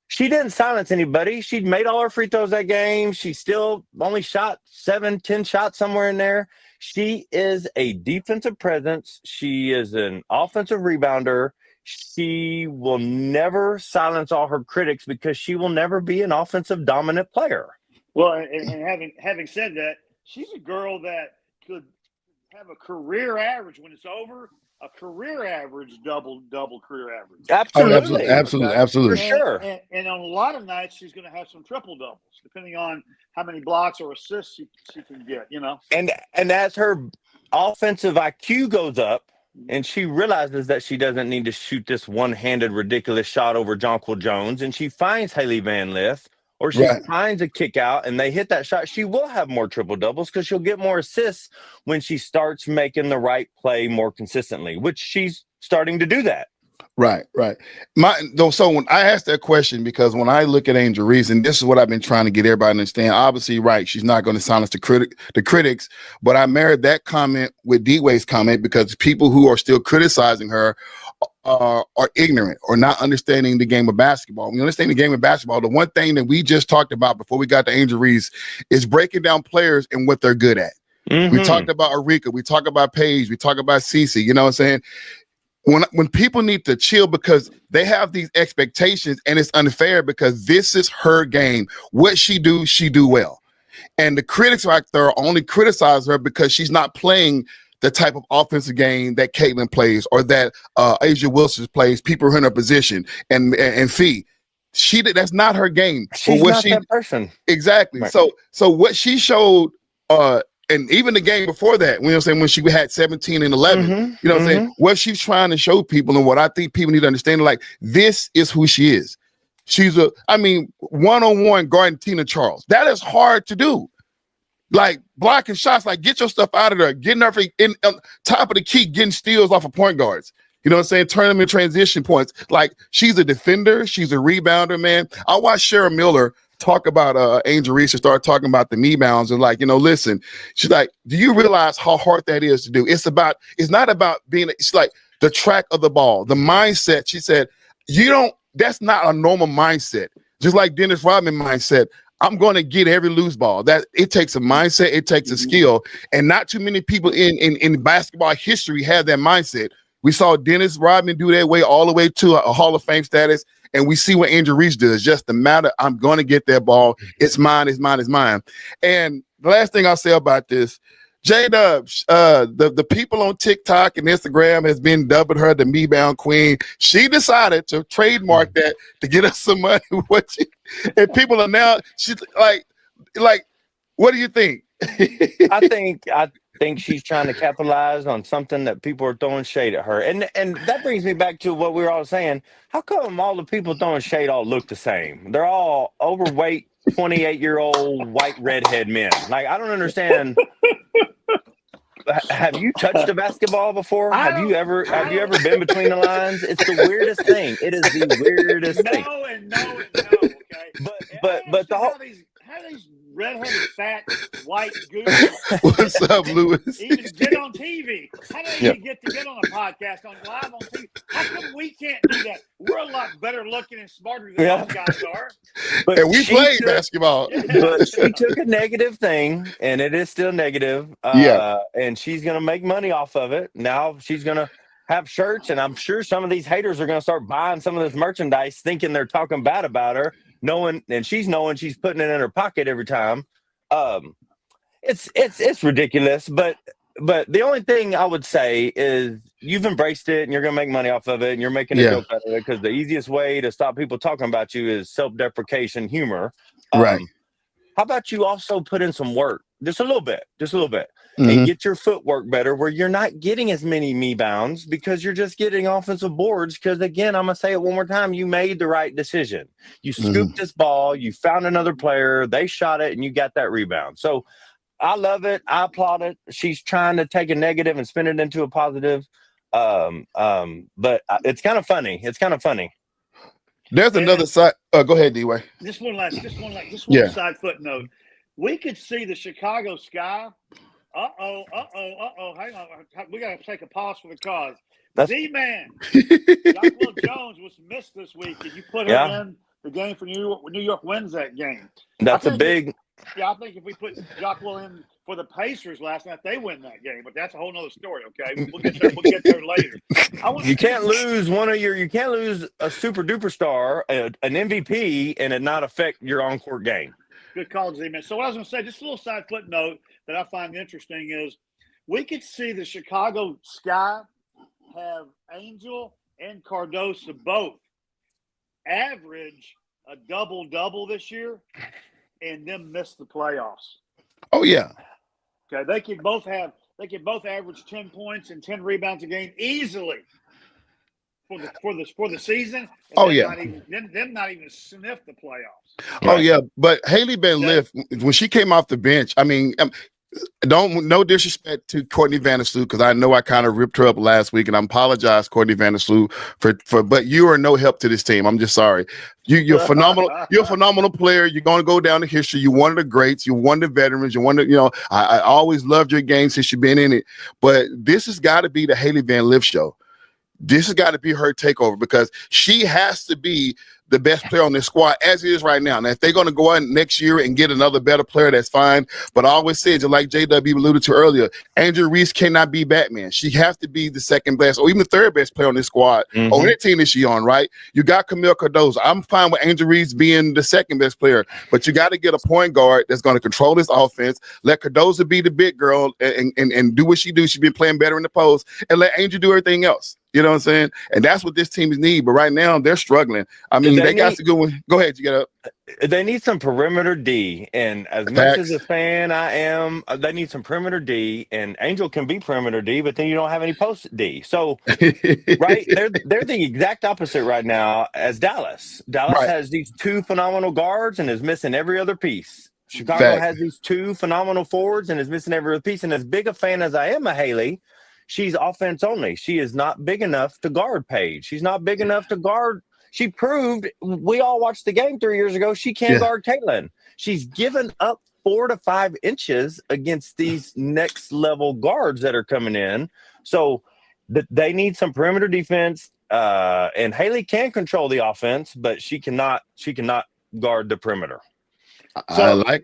she didn't silence anybody. She made all her free throws that game. She still only shot 7-10 shots somewhere in there. She is a defensive presence. She is an offensive rebounder. She will never silence all her critics because she will never be an offensive dominant player. Well, and having said that, she's a girl that could have a career average when it's over, a career average double career average. Absolutely. Absolutely. For sure. And on a lot of nights, she's going to have some triple doubles, depending on how many blocks or assists she can get, And as her offensive IQ goes up, and she realizes that she doesn't need to shoot this one-handed ridiculous shot over Jonquil Jones, and she finds Haley Van Lith, or she finds a kick out and they hit that shot, she will have more triple doubles because she'll get more assists when she starts making the right play more consistently, which she's starting to do that. Right. So when I asked that question, because when I look at Angel Reese, and this is what I've been trying to get everybody to understand, obviously, she's not going to silence the critics, but I married that comment with D-Wade's comment because people who are still criticizing her are ignorant or not understanding the game of basketball. When you understand the game of basketball, the one thing that we just talked about before we got to Angel Reese is breaking down players and what they're good at. Mm-hmm. We talked about Arika, we talk about Paige, we talk about Cece, you know what I'm saying? When people need to chill because they have these expectations and it's unfair because this is her game. What she do well. And the critics right there only criticize her because she's not playing the type of offensive game that Caitlin plays or that Asia Wilson plays, people in her position, and Fee. That's not her game. She's not that person. Exactly. Right. So what she showed, and even the game before that, you know what I'm saying, when she had 17 and 11, you know what I'm saying, what she's trying to show people and what I think people need to understand, like, this is who she is. She's one-on-one guarding Tina Charles. That is hard to do. Like blocking shots, like get your stuff out of there, getting her in top of the key, getting steals off of point guards. You know what I'm saying? Turn them in transition points. Like she's a defender, she's a rebounder, man. I watched Shara Miller talk about Angel Reese and start talking about the rebounds and like, listen, she's like, do you realize how hard that is to do? It's not about it's like the track of the ball, the mindset. She said, that's not a normal mindset. Just like Dennis Rodman mindset. I'm going to get every loose ball. That it takes a mindset, it takes a skill, and not too many people in basketball history have that mindset. We saw Dennis Rodman do that way all the way to a Hall of Fame status, and we see what Angel Reese does. Just the matter, I'm going to get that ball. It's mine. It's mine. It's mine. And the last thing I'll say about this, J-Dub, the people on TikTok and Instagram has been dubbing her the rebound queen. She decided to trademark that to get us some money. And people are now, she's like, what do you think? I think she's trying to capitalize on something that people are throwing shade at her. And that brings me back to what we were all saying. How come all the people throwing shade all look the same? They're all overweight, 28-year-old white redhead men. Like, I don't understand. Have you touched a basketball before? Have you ever been between the lines? It's the weirdest thing. It is the weirdest thing. No, okay. But the whole how these redheaded fat white goons What's up, Lewis? even get on TV? How do they even get on a podcast live on TV? How come we can't do that? We're a lot better looking and smarter than those guys are. But and we played basketball. But she took a negative thing, and it is still negative. And she's going to make money off of it. Now she's going to have shirts, and I'm sure some of these haters are going to start buying some of this merchandise thinking they're talking bad about her, knowing she's putting it in her pocket every time. It's ridiculous, but the only thing I would say is you've embraced it and you're going to make money off of it and you're making a joke out of it because the easiest way to stop people talking about you is self-deprecation humor. Right. How about you also put in some work, just a little bit, and get your footwork better where you're not getting as many rebounds because you're just getting offensive boards. Because again, I'm going to say it one more time. You made the right decision. You scooped this ball, you found another player, they shot it, and you got that rebound. So I love it. I applaud it. She's trying to take a negative and spin it into a positive. But it's kind of funny. There's another side. Go ahead, D-Way. Just one side footnote. We could see the Chicago sky. Hang on. We got to take a pause for the cause. D-Man. Jacqueline Jones was missed this week. Did you put her in the game for New York wins that game? That's a big. I think if we put Jacqueline in for the Pacers last night, they win that game. But that's a whole nother story. Okay, we'll get there later. You can't lose a super duper star, an MVP, and it not affect your on-court game. Good call, Z-Man. So what I was going to say, just a little side footnote that I find interesting is we could see the Chicago Sky have Angel and Cardoso both average a double-double this year and then miss the playoffs. Oh, yeah. Okay, they could both average 10 points and 10 rebounds a game easily for the season. Oh, yeah. Not even sniff the playoffs. Oh, yeah. But Haley Van Lith, when she came off the bench, I mean, no disrespect to Courtney Vandersloot, because I know I kind of ripped her up last week, and I apologize, Courtney Vandersloot, but you are no help to this team. I'm just sorry. You're phenomenal. You're a phenomenal player. You're going to go down in history. You're one of the greats. You're one of the veterans. You're one of, I always loved your game since you've been in it. But this has got to be the Haley Van Lith show. this has got to be her takeover because she has to be the best player on this squad as it is right now. Now, if they're going to go out next year and get another better player, that's fine. But I always said, just like JW alluded to earlier, Angel Reese cannot be Batman. She has to be the second best or even the third best player on this squad or any team that she on, right? You got Camille Cardozo. I'm fine with Angel Reese being the second best player, but you got to get a point guard that's going to control this offense. Let Cardozo be the big girl and do what she do. She's been playing better in the post, and let Angel do everything else. You know what I'm saying? And that's what this team need. But right now, they're struggling. I mean, they got to go. Go ahead, you get up. They need some perimeter D. And as much as a fan I am, they need some perimeter D. And Angel can be perimeter D, but then you don't have any post D. So, right, they're the exact opposite right now as Dallas. Dallas has these two phenomenal guards and is missing every other piece. Chicago has these two phenomenal forwards and is missing every other piece. And as big a fan as I am of Haley, she's offense only. She is not big enough to guard Paige. She's not big enough to guard. She proved, we all watched the game 3 years ago, she can't guard Caitlin. She's given up 4 to 5 inches against these next level guards that are coming in. So they need some perimeter defense. And Haley can control the offense, but she cannot guard the perimeter. So I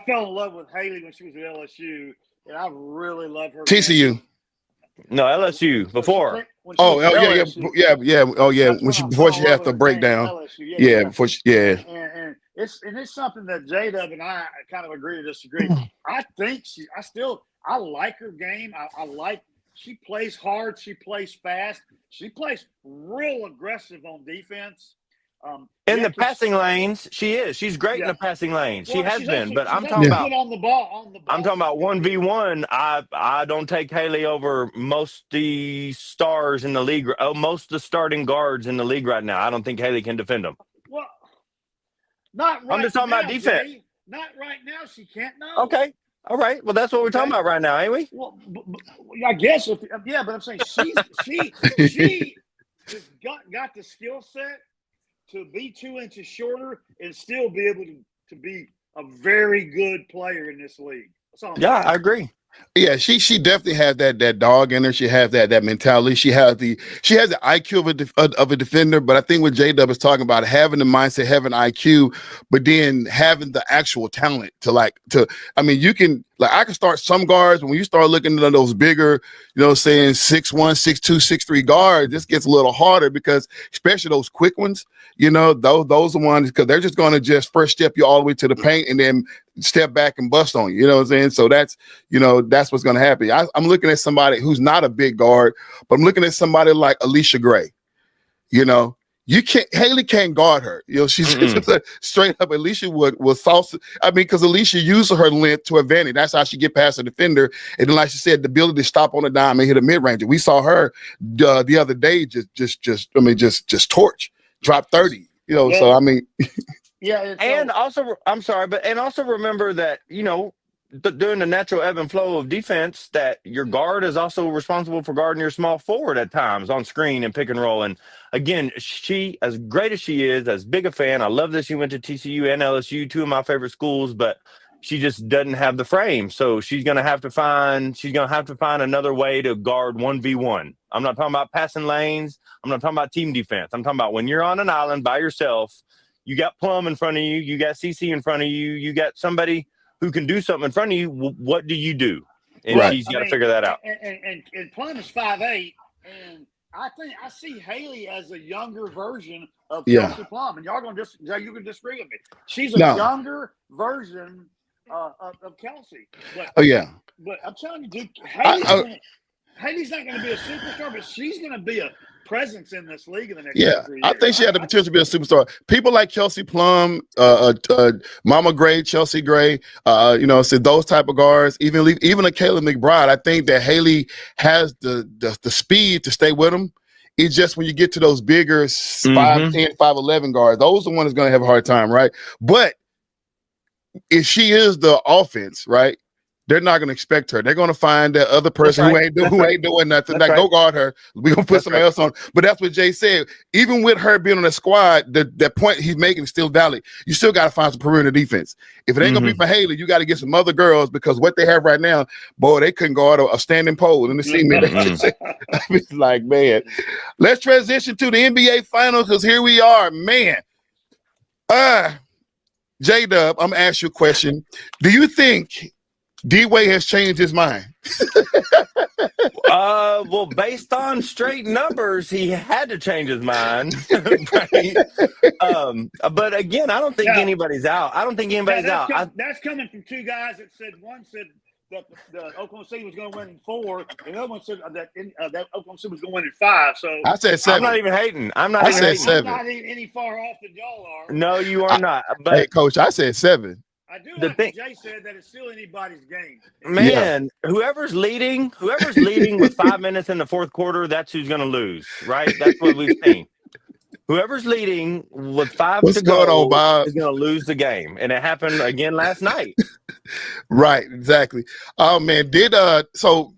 fell in love with Haley when she was at LSU, and I really love her. TCU. No, LSU before. Oh yeah. Before she had the breakdown. Before she, And it's something that J-Dub and I kind of agree to disagree. I think I like her game. I like she plays hard. She plays fast. She plays real aggressive on defense. In the passing lanes, she is. She's great in the passing lane. She has been, but I'm talking about on the ball. I'm talking about 1v1. I don't take Haley over most the stars in the league. Most of the starting guards in the league right now. I don't think Haley can defend them. Well, not right. I'm just talking about defense. Jay. Not right now. She can't. No. Okay. All right. Well, that's what we're talking about right now, ain't we? Well, I guess but I'm saying she has got the skill set to be 2 inches shorter and still be able to be a very good player in this league. I agree. Yeah, she definitely has that dog in her. She has that mentality. She has the IQ of a defender. But I think what J-Dub is talking about, having the mindset, having IQ, but then having the actual talent you can I can start some guards, but when you start looking at those bigger, saying 6'1", 6'2", 6'3" guards, this gets a little harder because especially those quick ones, those are ones because they're just going to just first step you all the way to the paint and then step back and bust on you. You know what I'm saying? So that's what's going to happen. I'm looking at somebody who's not a big guard, but I'm looking at somebody like Alicia Gray. Haley can't guard her. She's just straight up. Alicia would salsa. Because Alicia uses her length to advantage. That's how she get past the defender. And then, like she said, the ability to stop on the dime and hit a mid-ranger. We saw her the other day just torch, drop 30. So I mean, and also, I'm sorry, but also remember that during the natural ebb and flow of defense, that your guard is also responsible for guarding your small forward at times on screen and pick and roll. And again, she, as great as she is, as big a fan, I love that she went to TCU and LSU, two of my favorite schools, but she just doesn't have the frame. So she's going to have to find another way to guard 1v1. I'm not talking about passing lanes. I'm not talking about team defense. I'm talking about when you're on an island by yourself, you got Plum in front of you, you got CC in front of you, you got somebody who can do something in front of you. What do you do? And she's got to figure that out. And Plum is 5'8", and I think I see Haley as a younger version of Kelsey Plum. And you can disagree with me. She's a younger version of Kelsey. But I'm telling you, dude, Haley's not going to be a superstar, but she's going to be a presence in this league in the next 3 years. I think she had the potential to be a superstar. People like Kelsey Plum, Mama Gray, Chelsea Gray, so those type of guards, even a Kayla McBride. I think that Haley has the speed to stay with them. It's just when you get to those bigger 5'10", 5'11" guards, those are the ones that's going to have a hard time, right? But if she is the offense, right? they're not going to expect her. They're going to find that other person who ain't doing nothing. Like, go guard her. We're going to put somebody else on. But that's what Jay said. Even with her being on the squad, that point he's making is still valid. You still got to find some perimeter defense. If it ain't going to be for Haley, you got to get some other girls, because what they have right now, boy, they couldn't guard a standing pole in the cement. It's like, man. Let's transition to the NBA Finals, because here we are, man. J-Dub, I'm going to ask you a question. Do you think D-Wade has changed his mind? Well, based on straight numbers, he had to change his mind. Right? But again, I don't think anybody's out. I don't think anybody's out. That's coming from two guys that said, one said that the Oklahoma City was going to win in 4, and the other one said that Oklahoma City was going to win in 5. So I said 7. I'm not even hating. I said 7. I'm not any far off than y'all are. No, you are not. But hey, Coach, I said 7. I do like what Jay said, that it's still anybody's game. Man, whoever's leading with 5 minutes in the fourth quarter, that's who's going to lose, right? That's what we've seen. Whoever's leading with 5 to go is going to lose the game, and it happened again last night. Right, exactly. Oh man, so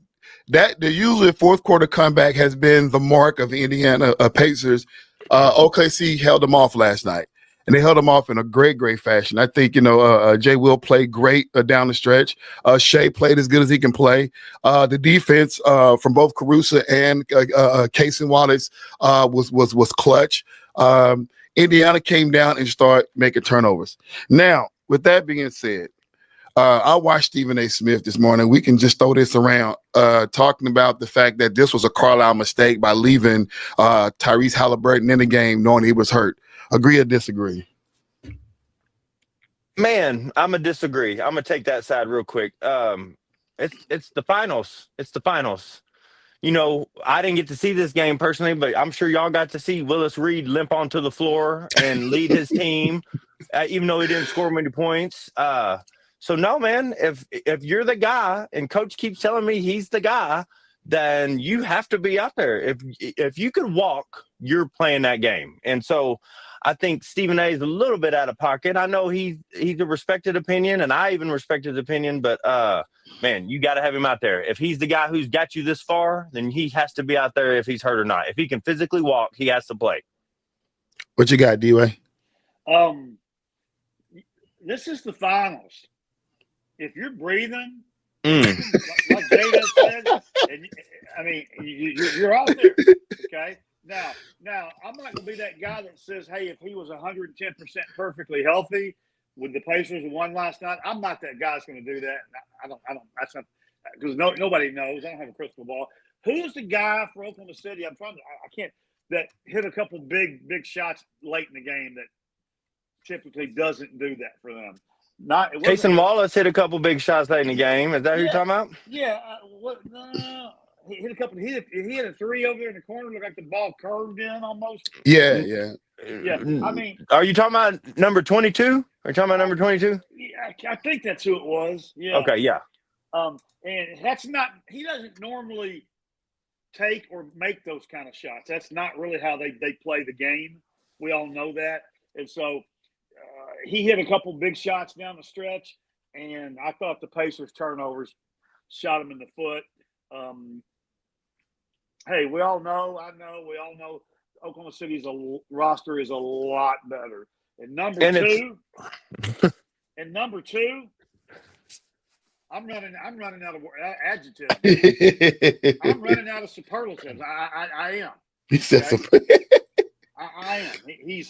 that the usual fourth quarter comeback has been the mark of the Indiana Pacers. OKC held them off last night. And they held him off in a great fashion. I think, Jay Will played great down the stretch. Shea played as good as he can play. The defense from both Caruso and Casey Wallace was clutch. Indiana came down and started making turnovers. Now, with that being said, I watched Stephen A. Smith this morning. We can just throw this around, talking about the fact that this was a Carlisle mistake by leaving Tyrese Halliburton in the game knowing he was hurt. Agree or disagree? Man, I'm going to disagree. I'm going to take that side real quick. It's the finals. It's the finals. I didn't get to see this game personally, but I'm sure y'all got to see Willis Reed limp onto the floor and lead his team, even though he didn't score many points. So no, man, if you're the guy and coach keeps telling me he's the guy, then you have to be out there. If you could walk, you're playing that game. And so I think Stephen A is a little bit out of pocket. I know he's a respected opinion, and I even respect his opinion, but man, you got to have him out there. If he's the guy who's got you this far, then he has to be out there if he's hurt or not. If he can physically walk, he has to play. What you got, D-Way? This is the finals. If you're breathing, like Jada said, you're out there. Okay. Now, I'm not going to be that guy that says, "Hey, if he was 110% perfectly healthy, would the Pacers have won last night?" I'm not that guy that's going to do that. I don't. That's not, because nobody knows. I don't have a crystal ball. Who's the guy for Oklahoma City? I can't. That hit a couple big shots late in the game that typically doesn't do that for them. Jason Wallace hit a couple big shots late in the game. Is that who you're talking about? Yeah. No. He hit a couple. He hit a 3 over there in the corner. Looked like the ball curved in almost. Yeah. I mean, are you talking about number 22? Are you talking about number 22? Yeah, I think that's who it was. Yeah. Okay. Yeah. And that's not. He doesn't normally take or make those kind of shots. That's not really how they play the game. We all know that. And so he hit a couple big shots down the stretch, and I thought the Pacers turnovers shot him in the foot. Hey, we all know Oklahoma City's roster is a lot better. And number two, I'm running out of adjectives. I'm running out of superlatives. I am. He says I am.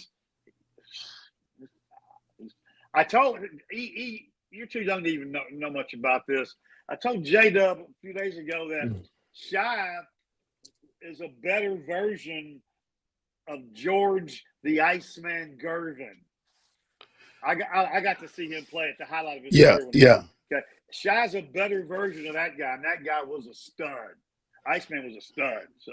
I told you're too young to even know much about this. I told J-Dub a few days ago that Shai is a better version of George the Iceman Gervin. I got to see him play at the highlight of his career. Yeah. Okay. Shai's a better version of that guy, and that guy was a stud. Iceman was a stud. So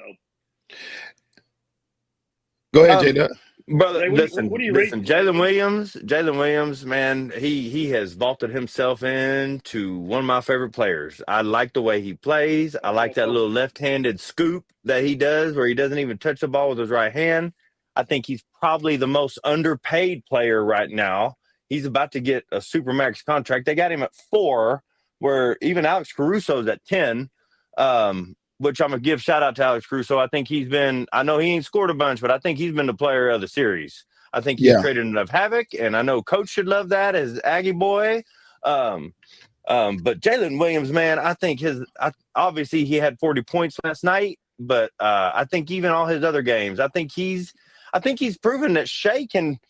go ahead, J-Dub. Brother, Hey, listen, what are you Jalen Williams, man, he has vaulted himself into one of my favorite players. I like the way he plays. I like that little left-handed scoop that he does where he doesn't even touch the ball with his right hand. I think he's probably the most underpaid player right now. He's about to get a Supermax contract. They got him at 4, where even Alex Caruso's at 10, which I'm going to give shout out to Alex Caruso. I think I know he ain't scored a bunch, but I think he's been the player of the series. I think he's created enough havoc, and I know Coach should love that as Aggie boy. But Jalen Williams, man, I think obviously he had 40 points last night, but I think even all his other games, I think he's proven that Shea can.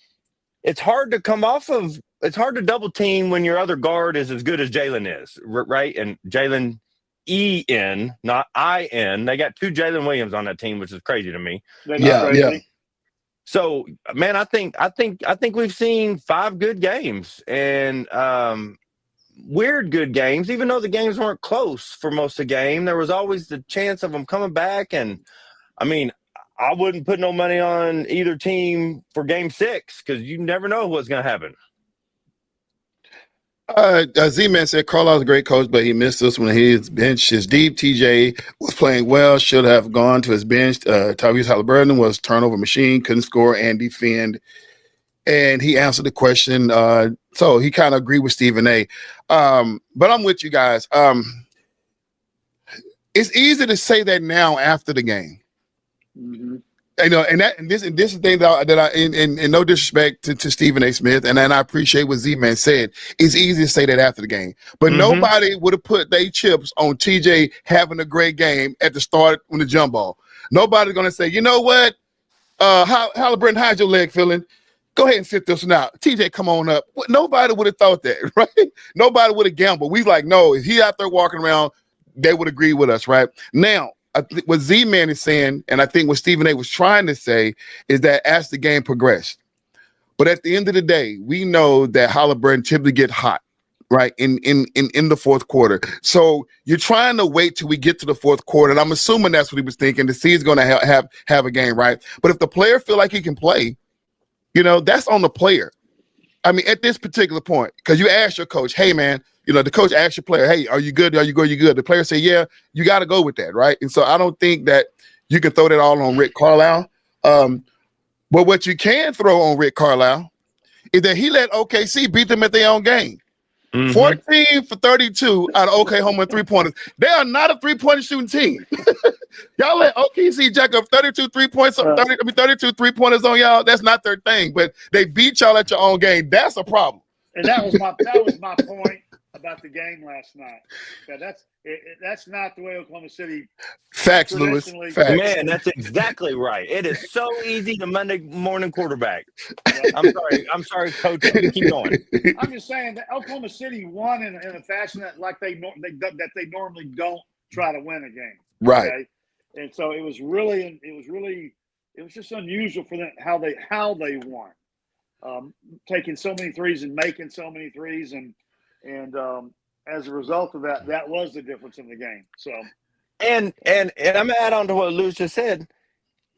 It's hard to double team when your other guard is as good as Jalen is, right? And Jalen E-N, not I-N. They got 2 Jalen Williams on that team, which is crazy to me. Yeah. So, man, I think we've seen 5 good games and weird good games. Even though the games weren't close for most of the game, there was always the chance of them coming back. And I mean, I wouldn't put no money on either team for Game 6 because you never know what's going to happen. Z-Man said Carlisle's a great coach, but he missed us when his bench is deep. TJ was playing well, should have gone to his bench. Tyrese Halliburton was turnover machine, couldn't score and defend. And he answered the question. So he kind of agreed with Stephen A. But I'm with you guys. It's easy to say that now after the game. Mm-hmm. You know, and this is the thing that I in no disrespect to Stephen A. Smith, and I appreciate what Z-Man said. It's easy to say that after the game, but nobody would have put their chips on TJ having a great game at the start when the jump ball. Nobody's gonna say, you know what, Halliburton, how's your leg feeling? Go ahead and sit this one out. TJ, come on up. Nobody would have thought that, right? Nobody would have gambled. We like, no, if he out there walking around, they would agree with us, right? Now, I think what Z-Man is saying, and I think what Stephen A. was trying to say, is that as the game progressed, but at the end of the day, we know that Halliburton typically get hot, right, in the fourth quarter. So you're trying to wait till we get to the fourth quarter, and I'm assuming that's what he was thinking, to see he's going to have a game, right? But if the player feel like he can play, you know, that's on the player. I mean, at this particular point, because you ask your coach, hey, man, you know, the coach asks your player, hey, are you good? Are you good? Are you good? The player say, yeah, you got to go with that, right? And so I don't think that you can throw that all on Rick Carlisle. But what you can throw on Rick Carlisle is that he let OKC beat them at their own game. 14 for 32 out of Oklahoma three-pointers. They are not a three-pointer shooting team. Y'all let OKC jack up 32 three-pointers, 32 three-pointers on y'all. That's not their thing. But they beat y'all at your own game. That's a problem. And that was my point about the game last night. That's not the way Oklahoma City. Facts, Lewis. Facts. Man, that's exactly right. It is so easy to Monday morning quarterback. I'm sorry, Coach. Keep going. I'm just saying that Oklahoma City won in a fashion that they normally don't try to win a game. Right. Okay? And so it was just unusual for them how they won. Taking so many threes and making so many threes, and as a result of that was the difference in the game. So, and I'm gonna add on to what Lewis just said.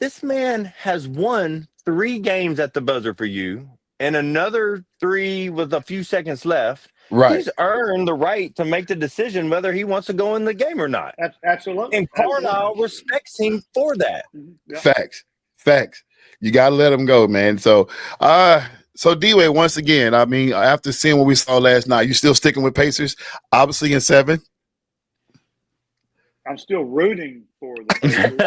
This man has won 3 games at the buzzer for you, and another 3 with a few seconds left. Right, he's earned the right to make the decision whether he wants to go in the game or not. Absolutely, and Carlisle respects him for that. Yeah. Facts. You gotta let him go, man. So, D-Way, once again, I mean, after seeing what we saw last night, you still sticking with Pacers? Obviously in 7. I'm still rooting for the Pacers.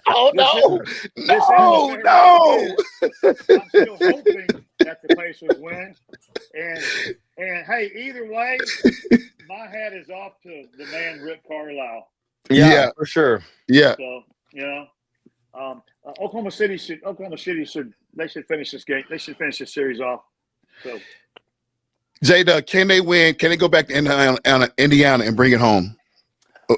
Oh no! I'm still hoping that the Pacers win. And hey, either way, my hat is off to the man Rick Carlisle. Yeah, for sure. Yeah. So Oklahoma City should finish this game. They should finish this series off. So, J-Dub, can they win? Can they go back to Indiana and bring it home?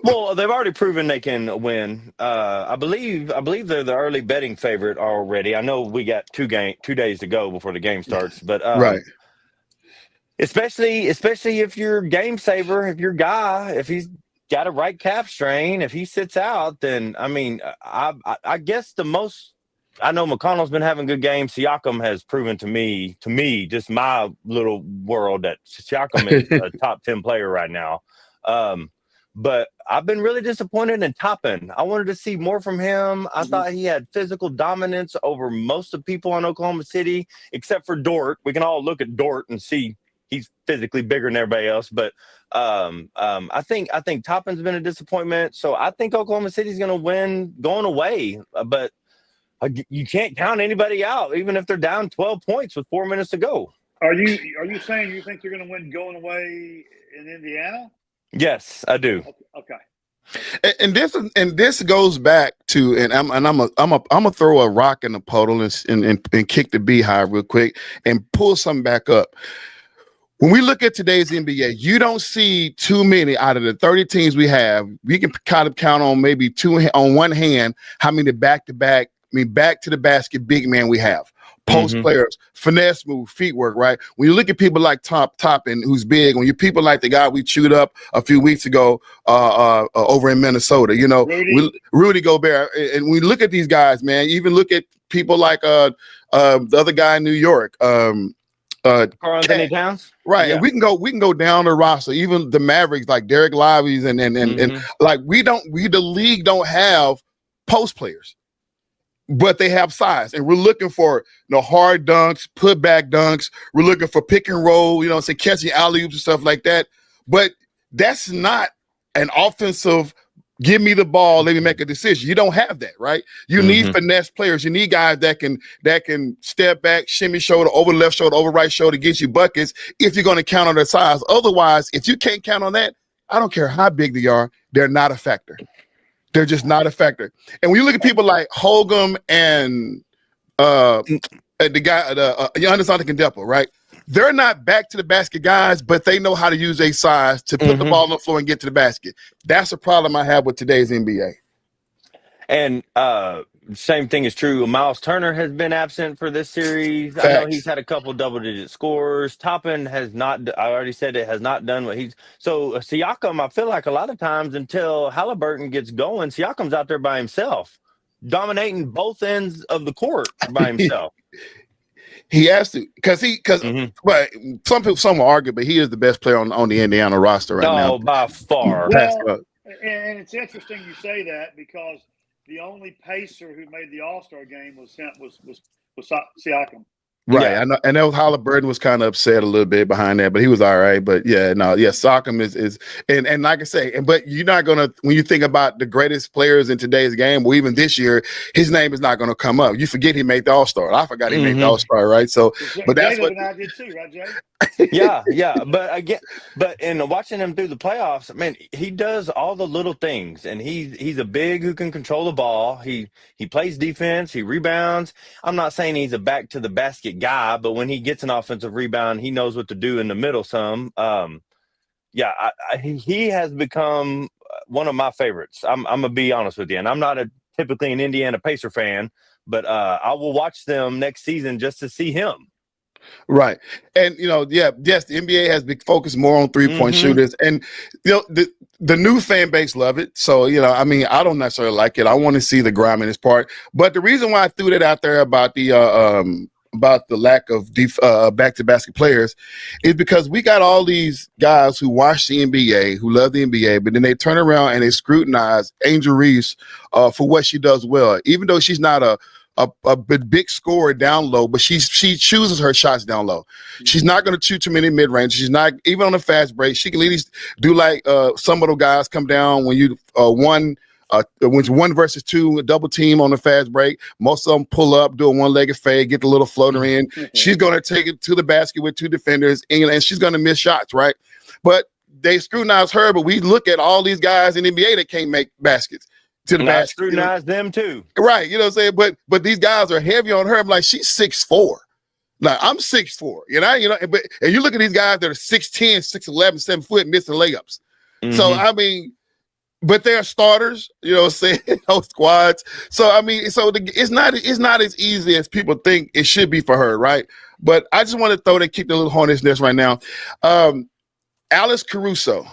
Well, they've already proven they can win. I believe they're the early betting favorite already. I know we got 2 days to go before the game starts, but right. Especially if you're game saver, if your guy, if he's got a right calf strain, if he sits out, then I mean, I guess the most. I know McConnell's been having good games. Siakam has proven to me, just my little world, that Siakam is a top 10 player right now. But I've been really disappointed in Toppin. I wanted to see more from him. I thought he had physical dominance over most of the people in Oklahoma City, except for Dort. We can all look at Dort and see he's physically bigger than everybody else. But I think Toppin's been a disappointment. So I think Oklahoma City's going to win going away. But you can't count anybody out, even if they're down 12 points with 4 minutes to go. Are you saying you think they're going to win going away in Indiana? Yes, I do. Okay. And this goes back to, and I'm gonna throw a rock in the puddle and kick the beehive real quick and pull something back up. When we look at today's NBA, you don't see too many out of the 30 teams we have. We can kind of count on maybe two on one hand how many back to the basket big man we have. Post players, finesse move, feet work, right? When you look at people like Toppin, who's big, when you people like the guy we chewed up a few weeks ago over in Minnesota, Rudy Gobert, and we look at these guys, man. Even look at people like the other guy in New York, Karl-Anthony Towns, right? Yeah. And we can go down the roster, even the Mavericks like Derek Lively's and like the league don't have post players. But they have size, and we're looking for hard dunks, put back dunks. We're looking for pick and roll, catching alley-oops and stuff like that. But that's not an offensive, give me the ball, let me make a decision. You don't have that, right? You need finesse players. You need guys that can step back, shimmy shoulder, over left shoulder, over right shoulder, get you buckets if you're going to count on their size. Otherwise, if you can't count on that, I don't care how big they are, they're not a factor. They're just not a factor. And when you look at people like Holgum and the guy, Giannis Antetokounmpo, right? They're not back to the basket guys, but they know how to use their size to put the ball on the floor and get to the basket. That's a problem I have with today's NBA. And same thing is true. Miles Turner has been absent for this series. Facts. I know he's had a couple double-digit scores. Toppin has not. I already said it has not done what he's. So Siakam, I feel like a lot of times until Halliburton gets going, Siakam's out there by himself, dominating both ends of the court by himself. He has to, because but some will argue, but he is the best player on the Indiana roster right now. No, by far. Well, and it's interesting you say that because the only Pacer who made the All-Star game was Siakam. Right. Yeah. I know, and that was Halliburton was kind of upset a little bit behind that, but he was all right. But Siakam is and like I say, but you're not gonna, when you think about the greatest players in today's game, or even this year, his name is not gonna come up. You forget he made the All-Star. I forgot he made the All-Star, right? So but that's what I did too, right, Jay? yeah. But in watching him through the playoffs, man, he does all the little things, and he's a big who can control the ball. He plays defense, he rebounds. I'm not saying he's a back to the basket guy, but when he gets an offensive rebound, he knows what to do in the middle some. He has become one of my favorites. I'm gonna be honest with you, and I'm not typically an Indiana Pacer fan, but I will watch them next season just to see him. Right. And yes, the NBA has been focused more on 3-point shooters, and the new fan base love it. So I don't necessarily like it. I want to see the griminess part. But the reason why I threw that out there about the lack of back to basket players is because we got all these guys who watch the NBA, who love the NBA, but then they turn around and they scrutinize Angel Reese for what she does well, even though she's not a big scorer down low, but she chooses her shots down low. She's not going to shoot too many mid range. She's not even on a fast break. She can at least do like some of the guys come down when you when it's 1 versus 2, a double team on the fast break. Most of them pull up, do a one-legged fade, get the little floater in. She's going to take it to the basket with 2 defenders, and she's going to miss shots, right? But they scrutinize her, but we look at all these guys in the NBA that can't make baskets. To the basket, scrutinize them too, right? You know what I'm saying? But these guys are heavy on her. I'm like, she's 6'4". Like I'm 6'4", and you look at these guys that are 6'10", 6'11", 7 foot missing layups. So but they're starters, saying those squads. So it's not as easy as people think it should be for her, right? But I just want to keep the little hornet's nest right now. Alex Caruso,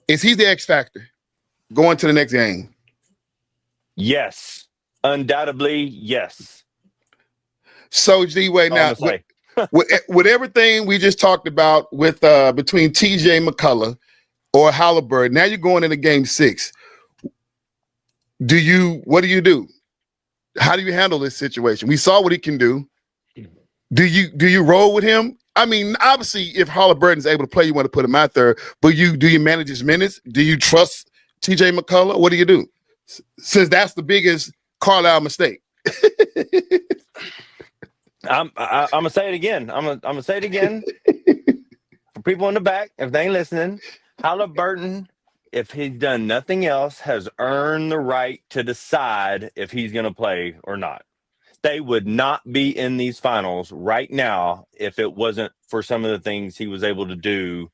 is he the X factor going to the next game? Yes, undoubtedly, yes. So, D-Way, now, with everything we just talked about with between TJ McCullough or Halliburton, now you're going into game 6. What do you do? How do you handle this situation? We saw what he can do. Do you roll with him I mean, obviously, if Halliburton's able to play, you want to put him out there. But do you manage his minutes? Do you trust TJ McCullough? What do you do? Since that's the biggest Carlisle mistake. I'm gonna say it again. I'm gonna say it again for people in the back if they ain't listening. Halliburton, if he's done nothing else, has earned the right to decide if he's gonna play or not. They would not be in these finals right now if it wasn't for some of the things he was able to do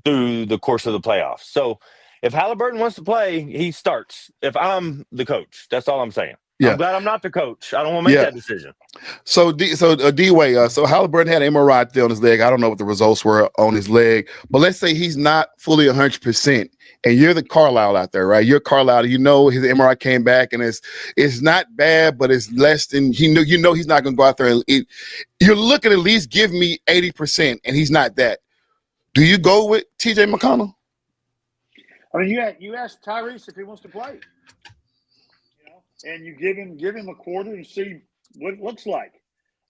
through the course of the playoffs. So if Halliburton wants to play, he starts. If I'm the coach, that's all I'm saying. Yeah. I'm glad I'm not the coach. I don't want to make that decision. So D-Way, so Halliburton had an MRI on his leg. I don't know what the results were on his leg, but let's say he's not fully 100%, and you're the Carlisle out there, right? You're Carlisle. You know his MRI came back, and it's not bad, but it's less than he's not going to go out there and you're looking at least give me 80%, and he's not that. Do you go with TJ McConnell? I mean, you ask Tyrese if he wants to play. And you give him a quarter and see what it looks like.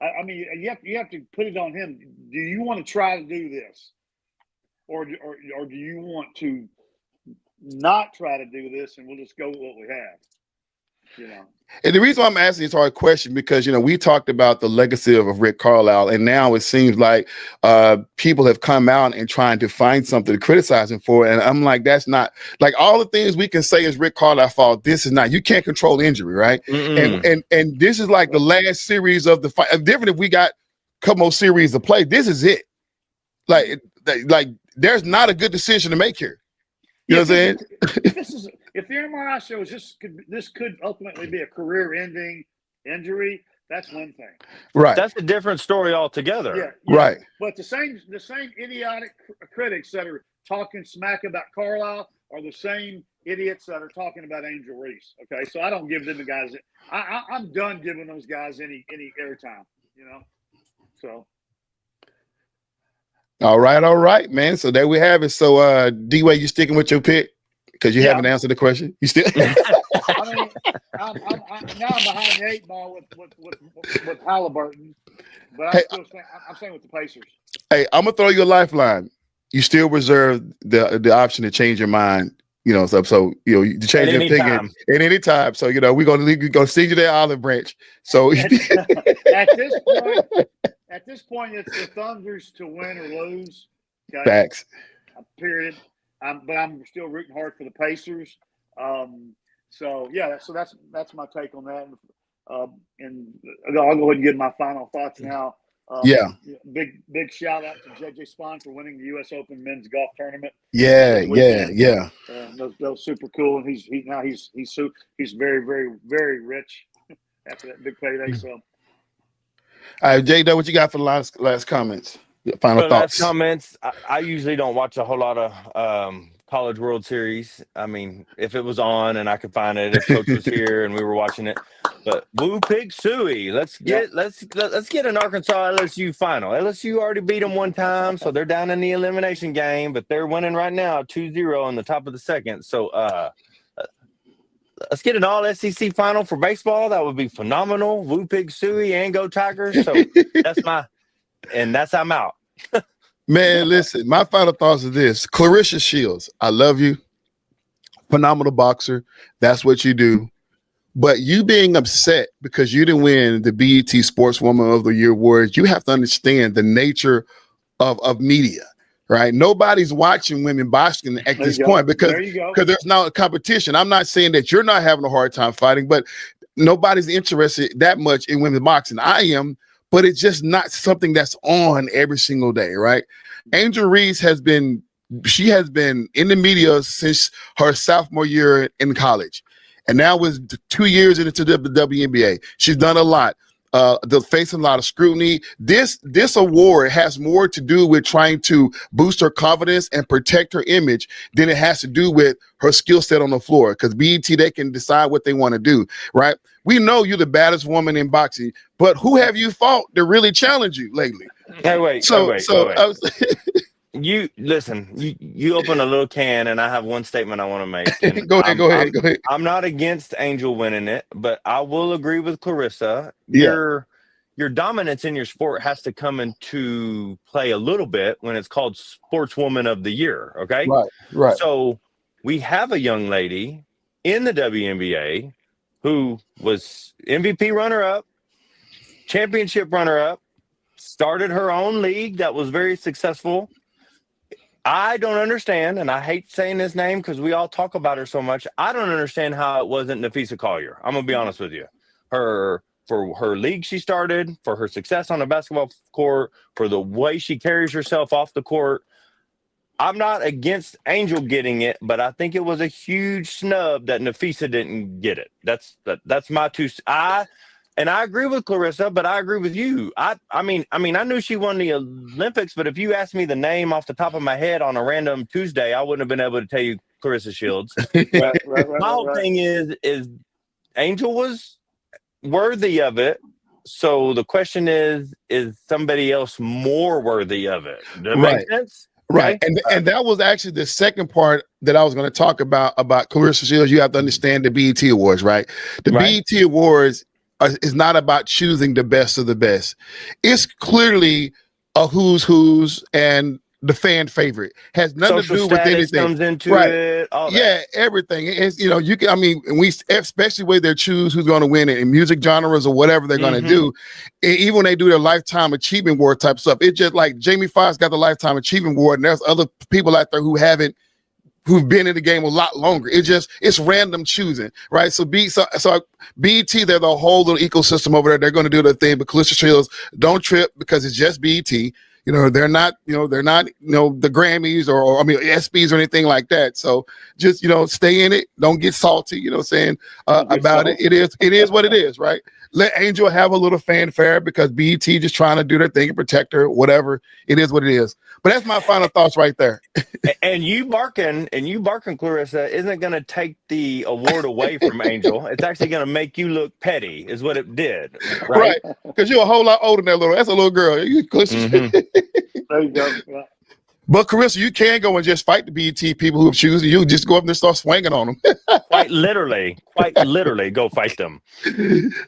I mean, you have to put it on him. Do you want to try to do this, or do you want to not try to do this and we'll just go with what we have? And the reason why I'm asking this hard question because we talked about the legacy of Rick Carlisle, and now it seems like people have come out and trying to find something to criticize him for. And I'm like, that's not like all the things we can say is Rick Carlisle's fault. This is not. You can't control injury, right? And this is like the last series of the fight. Different if we got a couple more series to play. This is it. Like there's not a good decision to make here. You know what I'm saying? If the MRI shows this could ultimately be a career-ending injury, that's one thing. Right. That's a different story altogether. Yeah. Right. But the same idiotic critics that are talking smack about Carlisle are the same idiots that are talking about Angel Reese. Okay, so I don't give them the guys. I'm done giving those guys any airtime. So. All right, man. So there we have it. So D-Way, you sticking with your pick? Because you haven't answered the question. You still? I mean, I'm behind the 8 ball with Halliburton, but I'm staying with the Pacers. Hey, I'm gonna throw you a lifeline. You still reserve the option to change your mind. So to change your opinion at any time. So we're gonna send you that olive branch. So at this point, it's the Thunders to win or lose. Okay? Facts. Period. But I'm still rooting hard for the Pacers. So that's my take on that. And I'll go ahead and give my final thoughts now. Big shout out to JJ Spahn for winning the U.S. Open men's golf tournament. Yeah. That was super cool. And he's very, very, very rich after that big payday. So. All right, J-Dub, what you got for the last comments? Final thoughts. Last comments. I usually don't watch a whole lot of College World Series. I mean, if it was on and I could find it, if Coach was here and we were watching it. But Woo Pig Suey, let's get an Arkansas LSU final. LSU already beat them one time, so they're down in the elimination game, but they're winning right now 2-0 on the top of the second. So let's get an all SEC final for baseball. That would be phenomenal. Woo Pig Suey and go Tigers. So that's I'm out. Man, listen, my final thoughts are this. Clarissa Shields, I love you. Phenomenal boxer. That's what you do. But you being upset because you didn't win the BET Sportswoman of the Year award, you have to understand the nature of media, right? Nobody's watching women boxing at this point because there's now a competition. I'm not saying that you're not having a hard time fighting, but nobody's interested that much in women's boxing. I am, but it's just not something that's on every single day, right? Angel Reese has been in the media since her sophomore year in college. And now with 2 years into the WNBA. She's done a lot. They're facing a lot of scrutiny. This award has more to do with trying to boost her confidence and protect her image than it has to do with her skill set on the floor. Because BET, they can decide what they want to do, right? We know you're the baddest woman in boxing, but who have you fought to really challenge you lately? Hey, wait. You listen. You open a little can, and I have one statement I want to make. Go ahead. I'm not against Angel winning it, but I will agree with Clarissa. Yeah. your dominance in your sport has to come into play a little bit when it's called Sportswoman of the Year. Okay. Right. So we have a young lady in the WNBA who was MVP runner-up, championship runner-up, started her own league that was very successful. I don't understand, and I hate saying this name because we all talk about her so much. I don't understand how it wasn't Nafisa Collier. I'm going to be honest with you. For her league she started, for her success on the basketball court, for the way she carries herself off the court. I'm not against Angel getting it, but I think it was a huge snub that Nafisa didn't get it. That's my two. And I agree with Clarissa, but I agree with you. I mean, I knew she won the Olympics, but if you asked me the name off the top of my head on a random Tuesday, I wouldn't have been able to tell you Clarissa Shields. My whole thing is Angel was worthy of it. So the question is somebody else more worthy of it? Does that make sense? Right. And that was actually the second part that I was going to talk about Clarissa Shields. You have to understand the BET Awards, right? The BET Awards is not about choosing the best of the best. It's clearly a who's and the fan favorite. Has nothing Social to do with anything. Comes into it. Everything. It's, you can, especially when they choose who's going to win it in music genres or whatever they're going to do. Even when they do their Lifetime Achievement Award type stuff, it's just like Jamie Foxx got the Lifetime Achievement Award, and there's other people out there who've been in the game a lot longer. It's random choosing, right? So BET, they're the whole little ecosystem over there. They're going to do their thing, but Clarissa Shields, don't trip because it's just BET. They're not the Grammys or ESPYs or anything like that. So just, stay in it. Don't get salty, about it. It is what it is, right? Let Angel have a little fanfare because BET just trying to do their thing and protect her, whatever. It is what it is. But that's my final thoughts right there. and you barking, Clarissa, isn't going to take the award away from Angel. It's actually going to make you look petty, is what it did. Right? Because you're a whole lot older than that's a little girl. There you go. Yeah. But Clarissa, you can go and just fight the BET people who choose you. Just go up there and start swinging on them. quite literally, go fight them.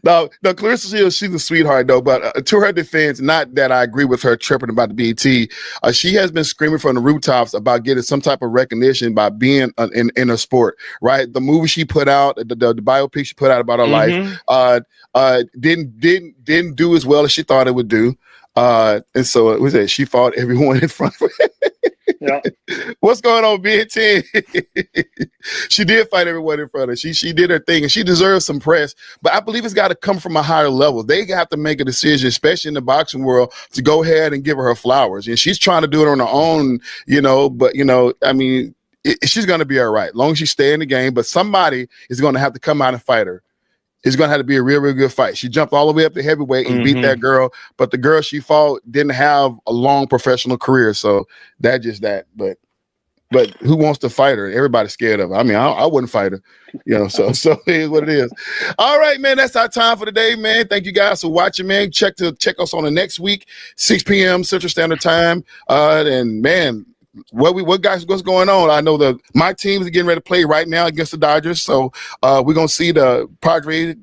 No, Clarissa Shields, she's a sweetheart though. But to her defense, not that I agree with her tripping about the BET. She has been screaming from the rooftops about getting some type of recognition by being in a sport. Right, the movie she put out, the biopic she put out about her life, didn't do as well as she thought it would do. And so it was she fought everyone in front of her. Yeah. What's going on, BET? She did fight everyone in front of her. She did her thing, and she deserves some press. But I believe it's got to come from a higher level. They have to make a decision, especially in the boxing world, to go ahead and give her flowers. And she's trying to do it on her own, But she's going to be all right, as long as she stay in the game. But somebody is going to have to come out and fight her. It's going to have to be a real, real good fight. She jumped all the way up to heavyweight and beat that girl. But the girl she fought didn't have a long professional career. So that's just that. But who wants to fight her? Everybody's scared of her. I wouldn't fight her. So it is what it is. All right, man. That's our time for today, man. Thank you guys for watching, man. Check us on the next week, 6 p.m. Central Standard Time. And man, what's going on? I know my team is getting ready to play right now against the Dodgers, so we're gonna see the Padres.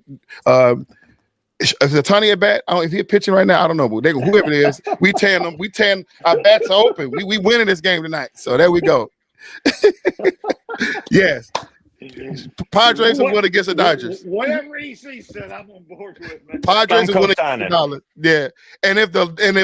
Is Tony at bat? If he's pitching right now, I don't know, but whoever it is, we tan them. Our bats are open. We winning this game tonight. So there we go. Yes. Padres will win against the Dodgers. Whatever EC said, I'm on board with, man. Padres will win against the Dodgers. Yeah. And if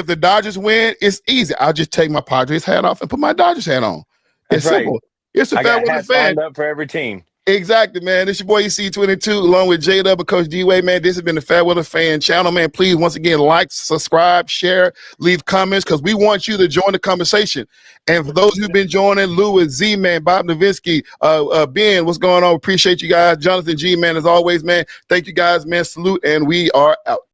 the Dodgers win, it's easy. I'll just take my Padres hat off and put my Dodgers hat on. It's simple. It's a FairWeather Fan. Up for every team. Exactly, man. It's your boy EC22 along with J-Dub and Coach D-Way, man. This has been the FairWeather Fan channel, man. Please, once again, like, subscribe, share, leave comments, because we want you to join the conversation. And for those who've been joining, Lewis, Z-Man, Bob Nowitzki, Ben, what's going on? Appreciate you guys. Jonathan G, man, as always, man. Thank you guys, man. Salute, and we are out.